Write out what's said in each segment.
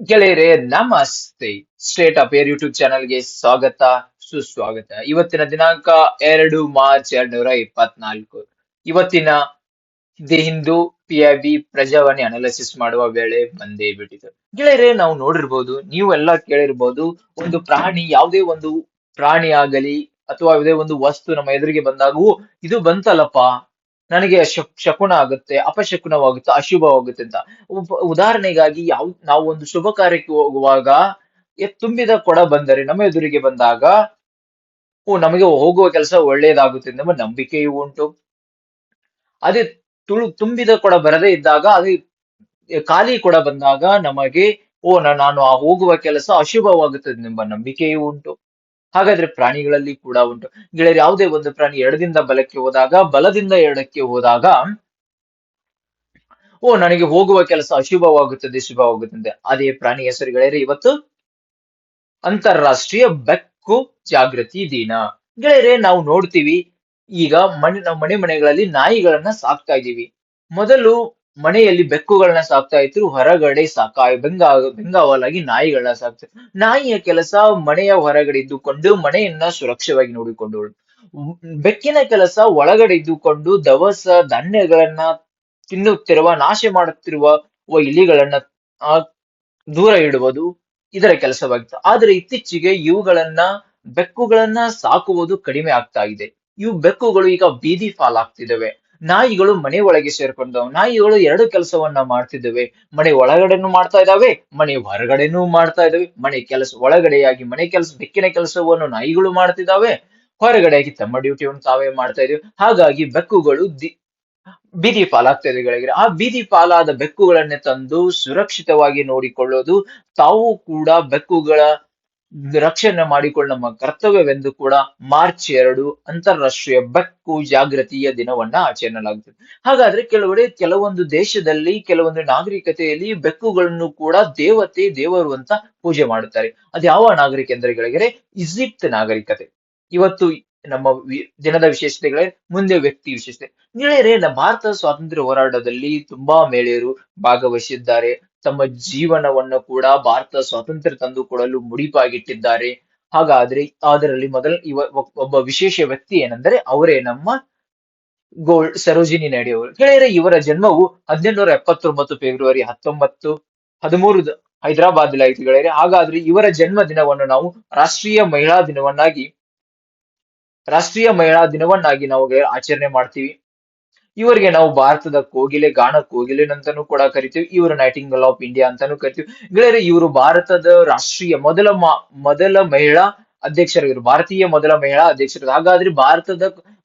ಗೆಳೆಯರೇ ನಮಸ್ತೆ. State up air YouTube ಚಾನಲ್ಗೆ ಸ್ವಾಗತ, ಸುಸ್ವಾಗತ. ಇವತ್ತಿನ ದಿನಾಂಕ 2 ಮಾರ್ಚ್ 2024. ಇವತ್ತಿನ the Hindu PIB Prajavani analysis ಮಾಡುವ ವೇಳೆ ಬಂದೇ ಬಿಟ್ಟಿತು. ಗೆಳೆಯರೇ, ನಾವು ನೋಡಿರ್ಬೋದು, ನೀವು ಎಲ್ಲ ಕೇಳಿರ್ಬೋದು, ಒಂದು ಪ್ರಾಣಿ, ಯಾವುದೇ ಒಂದು ಪ್ರಾಣಿ ಆಗಲಿ ಅಥವಾ ಯಾವುದೇ ಒಂದು ವಸ್ತು ನಮ್ಮ ಎದುರಿಗೆ ಬಂದಾಗೂ ಇದು ಬಂತಲ್ಲಪ್ಪ, ನನಗೆ ಶಕುನ ಆಗುತ್ತೆ, ಅಪಶಕುನವಾಗುತ್ತೆ, ಅಶುಭವಾಗುತ್ತೆ ಅಂತ. ಉದಾಹರಣೆಗಾಗಿ ನಾವು ಒಂದು ಶುಭ ಕಾರ್ಯಕ್ಕೆ ಹೋಗುವಾಗ ತುಂಬಿದ ಕೊಡ ಬಂದರೆ ನಮ್ಮ ಎದುರಿಗೆ ಬಂದಾಗ ನಮಗೆ ಹೋಗುವ ಕೆಲಸ ಒಳ್ಳೆಯದಾಗುತ್ತೆ ಎಂಬ ನಂಬಿಕೆಯೂ ಉಂಟು. ಅದೇ ತುಂಬಿದ ಕೊಡ ಬರದೇ ಇದ್ದಾಗ, ಅದೇ ಖಾಲಿ ಕೊಡ ಬಂದಾಗ ನಮಗೆ ನಾನು ಆ ಹೋಗುವ ಕೆಲಸ ಅಶುಭವಾಗುತ್ತದೆ ಎಂಬ ನಂಬಿಕೆಯೂ ಉಂಟು. ಹಾಗಾದ್ರೆ ಪ್ರಾಣಿಗಳಲ್ಲಿ ಕೂಡ ಉಂಟು. ಗೆಳೆಯರು, ಯಾವುದೇ ಒಂದು ಪ್ರಾಣಿ ಎಡದಿಂದ ಬಲಕ್ಕೆ ಹೋದಾಗ, ಬಲದಿಂದ ಎಡಕ್ಕೆ ಹೋದಾಗ ನನಗೆ ಹೋಗುವ ಕೆಲಸ ಅಶುಭವಾಗುತ್ತದೆ, ಶುಭವಾಗುತ್ತದೆ. ಅದೇ ಪ್ರಾಣಿ ಹೆಸರು ಗೆಳೆಯರೆ, ಇವತ್ತು ಅಂತಾರಾಷ್ಟ್ರೀಯ ಬೆಕ್ಕು ಜಾಗೃತಿ ದಿನ. ಗೆಳೆಯರೆ, ನಾವು ನೋಡ್ತೀವಿ, ಈಗ ನಾವು ಮನೆಗಳಲ್ಲಿ ನಾಯಿಗಳನ್ನ ಸಾಕ್ತಾ ಇದೀವಿ. ಮೊದಲು ಮನೆಯಲ್ಲಿ ಬೆಕ್ಕುಗಳನ್ನ ಸಾಕ್ತಾ ಇದ್ರು, ಹೊರಗಡೆ ಬೆಂಗಾವಲಾಗಿ ನಾಯಿಗಳನ್ನ ಸಾಕ್ತಾರೆ. ನಾಯಿಯ ಕೆಲಸ ಮನೆಯ ಹೊರಗಡೆ ಇದ್ದುಕೊಂಡು ಮನೆಯನ್ನ ಸುರಕ್ಷವಾಗಿ ನೋಡಿಕೊಂಡು, ಬೆಕ್ಕಿನ ಕೆಲಸ ಒಳಗಡೆ ಇದ್ದುಕೊಂಡು ದವಸ ಧಾನ್ಯಗಳನ್ನ ತಿನ್ನುತ್ತಿರುವ, ನಾಶ ಮಾಡುತ್ತಿರುವ ಇಲಿಗಳನ್ನ ಆ ದೂರ ಇಡುವುದು ಇದರ ಕೆಲಸವಾಗಿತ್ತು. ಆದ್ರೆ ಇತ್ತೀಚೆಗೆ ಬೆಕ್ಕುಗಳನ್ನ ಸಾಕುವುದು ಕಡಿಮೆ ಆಗ್ತಾ ಇದೆ. ಬೆಕ್ಕುಗಳು ಈಗ ಬೀದಿ ಪಾಲಾಗ್ತಿದ್ದಾವೆ. ನಾಯಿಗಳು ಮನೆ ಒಳಗೆ ಸೇರ್ಕೊಂಡವು. ನಾಯಿಗಳು ಎರಡು ಕೆಲಸವನ್ನ ಮಾಡ್ತಿದ್ದಾವೆ. ಮನೆ ಒಳಗಡೆನೂ ಮಾಡ್ತಾ ಇದ್ದಾವೆ, ಮನೆ ಹೊರಗಡೆನೂ ಮಾಡ್ತಾ ಇದ್ದಾವೆ. ಮನೆ ಕೆಲಸ, ಬೆಕ್ಕಿನ ಕೆಲಸವನ್ನು ನಾಯಿಗಳು ಮಾಡ್ತಿದ್ದಾವೆ, ಹೊರಗಡೆಯಾಗಿ ತಮ್ಮ ಡ್ಯೂಟಿಯನ್ನು ತಾವೇ ಮಾಡ್ತಾ ಇದ್ದೇವೆ. ಹಾಗಾಗಿ ಬೆಕ್ಕುಗಳು ಬೀದಿ ಪಾಲಾಗ್ತಾ ಇದೆ ಗೆಳೆಯರೆ. ಆ ಬೀದಿ ಪಾಲಾದ ಬೆಕ್ಕುಗಳನ್ನೇ ತಂದು ಸುರಕ್ಷಿತವಾಗಿ ನೋಡಿಕೊಳ್ಳೋದು, ತಾವು ಕೂಡ ಬೆಕ್ಕುಗಳ ರಕ್ಷಣೆ ಮಾಡಿಕೊಳ್ಳ ನಮ್ಮ ಕರ್ತವ್ಯವೆಂದು ಕೂಡ ಮಾರ್ಚ್ 2 ಅಂತಾರಾಷ್ಟ್ರೀಯ ಬೆಕ್ಕು ಜಾಗೃತಿಯ ದಿನವನ್ನ ಆಚರಿಸಲಾಗುತ್ತದೆ. ಹಾಗಾದ್ರೆ ಕೆಲವೊಂದು ದೇಶದಲ್ಲಿ, ಕೆಲವೊಂದು ನಾಗರಿಕತೆಯಲ್ಲಿ ಬೆಕ್ಕುಗಳನ್ನು ಕೂಡ ದೇವರು ಅಂತ ಪೂಜೆ ಮಾಡುತ್ತಾರೆ. ಅದ್ಯಾವ ನಾಗರಿಕ ಅಂದ್ರೆ ಗೆಳೆಯರೆ, ಈಜಿಪ್ಟ್ ನಾಗರಿಕತೆ. ಇವತ್ತು ನಮ್ಮ ದಿನದ ವಿಶೇಷತೆಗಳೇ ಮುಂದೆ ವ್ಯಕ್ತಿ ವಿಶೇಷತೆ. ಗೆಳೆಯರೇ, ಭಾರತ ಸ್ವಾತಂತ್ರ್ಯ ಹೋರಾಟದಲ್ಲಿ ತುಂಬಾ ಮಹಿಳೆಯರು ಭಾಗವಹಿಸಿದ್ದಾರೆ. ತಮ್ಮ ಜೀವನವನ್ನು ಕೂಡ ಭಾರತ ಸ್ವಾತಂತ್ರ್ಯ ತಂದು ಕೊಡಲು ಮುಡಿಪಾಗಿಟ್ಟಿದ್ದಾರೆ. ಹಾಗಾದ್ರೆ ಅದರಲ್ಲಿ ಒಬ್ಬ ವಿಶೇಷ ವ್ಯಕ್ತಿ ಏನೆಂದರೆ ಅವರೇ ನಮ್ಮ ಸರೋಜಿನಿ ನಾಯ್ಡು ಅವರು. ಗೆಳೆಯರೆ, ಇವರ ಜನ್ಮವು 1879 ಫೆಬ್ರವರಿ 13 ಹೈದರಾಬಾದ್ ಆಯ್ತು ಗೆಳೆಯರೆ. ಹಾಗಾದ್ರೆ ಇವರ ಜನ್ಮ ದಿನವನ್ನು ನಾವು ರಾಷ್ಟ್ರೀಯ ಮಹಿಳಾ ದಿನವನ್ನಾಗಿ ನಾವು ಆಚರಣೆ ಮಾಡ್ತೀವಿ. ಇವರಿಗೆ ನಾವು ಭಾರತದ ಕೋಗಿಲೆ, ಗಾನ ಕೋಗಿಲೆ ಅಂತಾನೂ ಕೂಡ ಕರಿತೀವಿ. ಇವರು ನೈಟಿಂಗಲ್ ಆಫ್ ಇಂಡಿಯಾ ಅಂತಾನೂ ಕರಿತೀವಿ. ಗೆಳೆಯರೆ, ಇವರು ಭಾರತದ ರಾಷ್ಟ್ರೀಯ ಮೊದಲ ಮಹಿಳಾ ಅಧ್ಯಕ್ಷರು, ಇವರು ಭಾರತೀಯ ಮೊದಲ ಮಹಿಳಾ ಅಧ್ಯಕ್ಷರು. ಹಾಗಾದ್ರೆ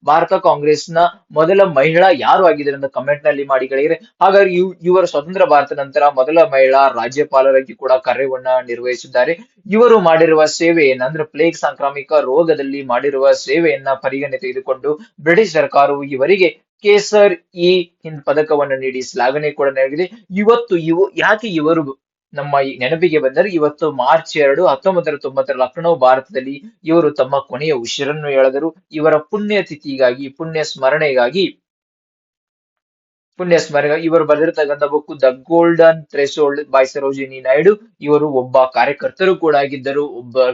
ಭಾರತ ಕಾಂಗ್ರೆಸ್ನ ಮೊದಲ ಮಹಿಳಾ ಯಾರು ಆಗಿದ್ದಾರೆ ಅಂತ ಕಮೆಂಟ್ ನಲ್ಲಿ ಮಾಡಿ ಗೆಳೆಯರೆ. ಹಾಗಾದ್ರೆ ಇವರ ಸ್ವತಂತ್ರ ಭಾರತ ನಂತರ ಮೊದಲ ಮಹಿಳಾ ರಾಜ್ಯಪಾಲರಾಗಿ ಕೂಡ ಕಾರ್ಯವನ್ನ ನಿರ್ವಹಿಸಿದ್ದಾರೆ. ಇವರು ಮಾಡಿರುವ ಸೇವೆ ಏನಂದ್ರೆ, ಪ್ಲೇಗ್ ಸಾಂಕ್ರಾಮಿಕ ರೋಗದಲ್ಲಿ ಮಾಡಿರುವ ಸೇವೆಯನ್ನ ಪರಿಗಣನೆ ತೆಗೆದುಕೊಂಡು ಬ್ರಿಟಿಷ್ ಸರ್ಕಾರವು ಇವರಿಗೆ ಕೇಸರ್ ಇ ಹಿಂದ್ ಪದಕವನ್ನು ನೀಡಿ ಶ್ಲಾಘನೆ ಕೂಡ ನೀಡಿದೆ. ಯಾಕೆ ಇವರು ನಮ್ಮ ಈ ನೆನಪಿಗೆ ಬಂದರೆ, ಇವತ್ತು ಮಾರ್ಚ್ 2 1990 ಲಕ್ನೋ ಭಾರತದಲ್ಲಿ ಇವರು ತಮ್ಮ ಕೊನೆಯ ಉಸಿರನ್ನು ಎಳೆದರು. ಇವರ ಪುಣ್ಯ ಸ್ಮರಣೆ ಇವರು ಬರೆದಿರ್ತಕ್ಕಂಥ book The Golden Threshold by Sarojini Naidu. ಇವರು ಒಬ್ಬ ಕಾರ್ಯಕರ್ತರು ಕೂಡ ಆಗಿದ್ದರು, ಒಬ್ಬ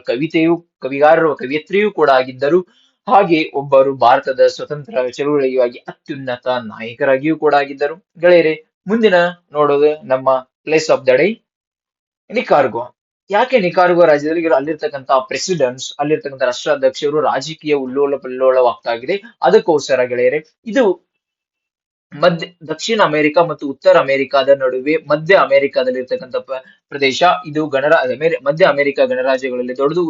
ಕವಿಯತ್ರಿಯೂ ಕೂಡ ಆಗಿದ್ದರು. ಹಾಗೆ ಒಬ್ಬರು ಭಾರತದ ಸ್ವತಂತ್ರ ಚಳುವಳಿಯಾಗಿ ಅತ್ಯುನ್ನತ ನಾಯಕರಾಗಿಯೂ ಕೂಡ ಆಗಿದ್ದರು. ಗೆಳೆಯರೆ, ಮುಂದಿನ ನೋಡೋದು ನಮ್ಮ ಪ್ಲೇಸ್ ಆಫ್ ದ ಡೇ, ನಿಕಾರ್ಗೋ. ಯಾಕೆ ನಿಕಾರ್ಗೋ ರಾಜ್ಯದಲ್ಲಿ ಅಲ್ಲಿರ್ತಕ್ಕಂಥ ಅಲ್ಲಿರ್ತಕ್ಕಂಥ ರಾಷ್ಟ್ರಾಧ್ಯಕ್ಷರು ರಾಜಕೀಯ ಉಲ್ಲೋಲ ಪಲ್ಲೋಲವಾಗ್ತಾ ಇದೆ? ಅದಕ್ಕೋಸ್ಕರ ಗೆಳೆಯರೆ, ಇದು ದಕ್ಷಿಣ ಅಮೆರಿಕ ಮತ್ತು ಉತ್ತರ ಅಮೆರಿಕಾದ ನಡುವೆ ಮಧ್ಯ ಅಮೆರಿಕಾದಲ್ಲಿ ಇರ್ತಕ್ಕಂಥ ಪ್ರದೇಶ ಇದು. ಮಧ್ಯ ಅಮೆರಿಕ ಗಣರಾಜ್ಯಗಳಲ್ಲಿ ದೊಡ್ಡದು.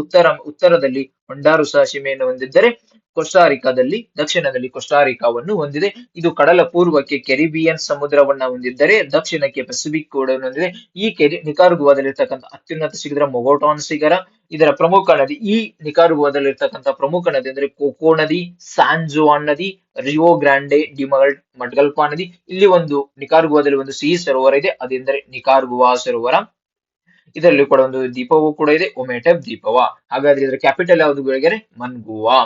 ಉತ್ತರದಲ್ಲಿ ಹೊಂಡಾರುಸ ಸೀಮೆಯನ್ನು ಹೊಂದಿದ್ದರೆ, ದಕ್ಷಿಣದಲ್ಲಿ ಕೊಸ್ಟಾರಿಕಾವನ್ನು ಹೊಂದಿದೆ. ಇದು ಕಡಲ ಪೂರ್ವಕ್ಕೆ ಕೆರಿಬಿಯನ್ ಸಮುದ್ರವನ್ನ ಹೊಂದಿದ್ದರೆ, ದಕ್ಷಿಣಕ್ಕೆ ಪೆಸಿಫಿಕ್ ಕೂಡ ಹೊಂದಿದೆ. ನಿಕಾರ್ಗುವಾದಲ್ಲಿರ್ತಕ್ಕಂಥ ಅತ್ಯುನ್ನತ ಶಿಖರ ಮೊಗೋಟಾನ್ ಶಿಖರ. ಇದರ ಪ್ರಮುಖ ನದಿ, ನಿಕಾರ್ಗುವಾದಲ್ಲಿರ್ತಕ್ಕಂಥ ಪ್ರಮುಖ ನದಿ ಅಂದ್ರೆ ಕೋಕೋ ನದಿ, ಸ್ಯಾನ್ ಜುವಾನ್ ನದಿ, ರಿಯೋ ಗ್ರಾಂಡೆ ಡಿ ಮಡ್ಗಲ್ಪಾ ನದಿ. ಇಲ್ಲಿ ನಿಕಾರ್ಗುವಾದಲ್ಲಿ ಒಂದು ಸಿಹಿ ಸರೋವರ ಇದೆ, ಅದೆಂದರೆ ನಿಕಾರ್ಗುವಾ ಸರೋವರ. ಇದರಲ್ಲಿ ಕೂಡ ಒಂದು ದ್ವೀಪವೂ ಕೂಡ ಇದೆ, ಒಮೆಟೆಪ್ ದ್ವೀಪವ. ಹಾಗಾದ್ರೆ ಇದರ ಕ್ಯಾಪಿಟಲ್ ಯಾವುದು ಗೆಳೆಯರೆ? ಮನ್ಗುವಾ.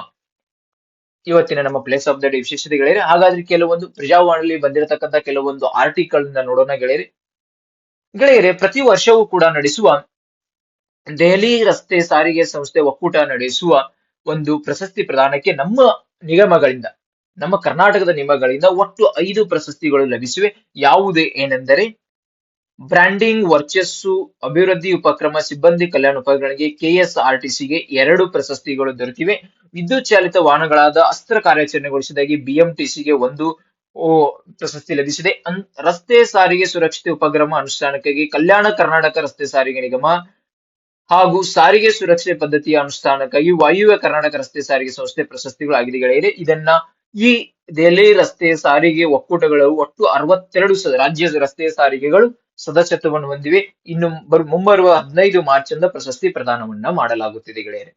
ಇವತ್ತಿನ ನಮ್ಮ ಪ್ಲೇಸ್ ಆಫ್ ದ ಡೇ ವಿಶೇಷತೆಗಳೇ. ಹಾಗಾದ್ರೆ ಕೆಲವೊಂದು ಪ್ರಜಾವಾಣಿಯಲ್ಲಿ ಬಂದಿರತಕ್ಕಂಥ ಕೆಲವೊಂದು ಆರ್ಟಿಕಲ್ ನೋಡೋಣ ಗೆಳೆಯರೆ. ಗೆಳೆಯರೆ, ಪ್ರತಿ ವರ್ಷವೂ ಕೂಡ ನಡೆಸುವ ದೆಹಲಿ ರಸ್ತೆ ಸಾರಿಗೆ ಸಂಸ್ಥೆ ಒಕ್ಕೂಟ ನಡೆಸುವ ಒಂದು ಪ್ರಶಸ್ತಿ ಪ್ರದಾನಕ್ಕೆ ನಿಗಮಗಳಿಂದ ನಮ್ಮ ಕರ್ನಾಟಕದ ನಿಗಮಗಳಿಂದ ಒಟ್ಟು 5 ಪ್ರಶಸ್ತಿಗಳು ಲಭಿಸಿವೆ. ಯಾವುದೇ ಏನೆಂದರೆ ಬ್ರ್ಯಾಂಡಿಂಗ್ ವರ್ಚಸ್ಸು ಅಭಿವೃದ್ಧಿ ಉಪಕ್ರಮ ಸಿಬ್ಬಂದಿ ಕಲ್ಯಾಣ ಉಪಕರಣಗಳಿಗೆ ಕೆಎಸ್ಆರ್ಟಿಸಿಗೆ 2 ಪ್ರಶಸ್ತಿಗಳು ದೊರೆತಿವೆ. ವಿದ್ಯುತ್ ಚಾಲಿತ ವಾಹನಗಳಾದ ಅಸ್ತ್ರ ಕಾರ್ಯಾಚರಣೆಗೊಳಿಸಿದಾಗಿ ಬಿಎಂಟಿಸಿಗೆ 1 ಪ್ರಶಸ್ತಿ ಲಭಿಸಿದೆ. ರಸ್ತೆ ಸಾರಿಗೆ ಸುರಕ್ಷತೆ ಉಪಕ್ರಮ ಅನುಷ್ಠಾನಕ್ಕಾಗಿ ಕಲ್ಯಾಣ ಕರ್ನಾಟಕ ರಸ್ತೆ ಸಾರಿಗೆ ನಿಗಮ ಹಾಗೂ ಸಾರಿಗೆ ಸುರಕ್ಷತೆ ಪದ್ಧತಿಯ ಅನುಷ್ಠಾನಕ್ಕಾಗಿ ವಾಯುವ್ಯ ಕರ್ನಾಟಕ ರಸ್ತೆ ಸಾರಿಗೆ ಸಂಸ್ಥೆ ಪ್ರಶಸ್ತಿಗಳು ಆಗಿದೆ ಗೆಳೆಯರೆ. ಈ ದೆಹಲಿ ರಸ್ತೆ ಸಾರಿಗೆ ಒಕ್ಕೂಟಗಳು ಒಟ್ಟು 62 ರಾಜ್ಯ ರಸ್ತೆ ಸಾರಿಗೆಗಳು ಸದಸ್ಯತ್ವವನ್ನು ಹೊಂದಿವೆ. ಇನ್ನು ಮುಂಬರುವ 15 ಮಾರ್ಚ್ ಅಂದ ಪ್ರಶಸ್ತಿ ಪ್ರದಾನವನ್ನ ಮಾಡಲಾಗುತ್ತಿದೆ ಗೆಳೆಯರೆ.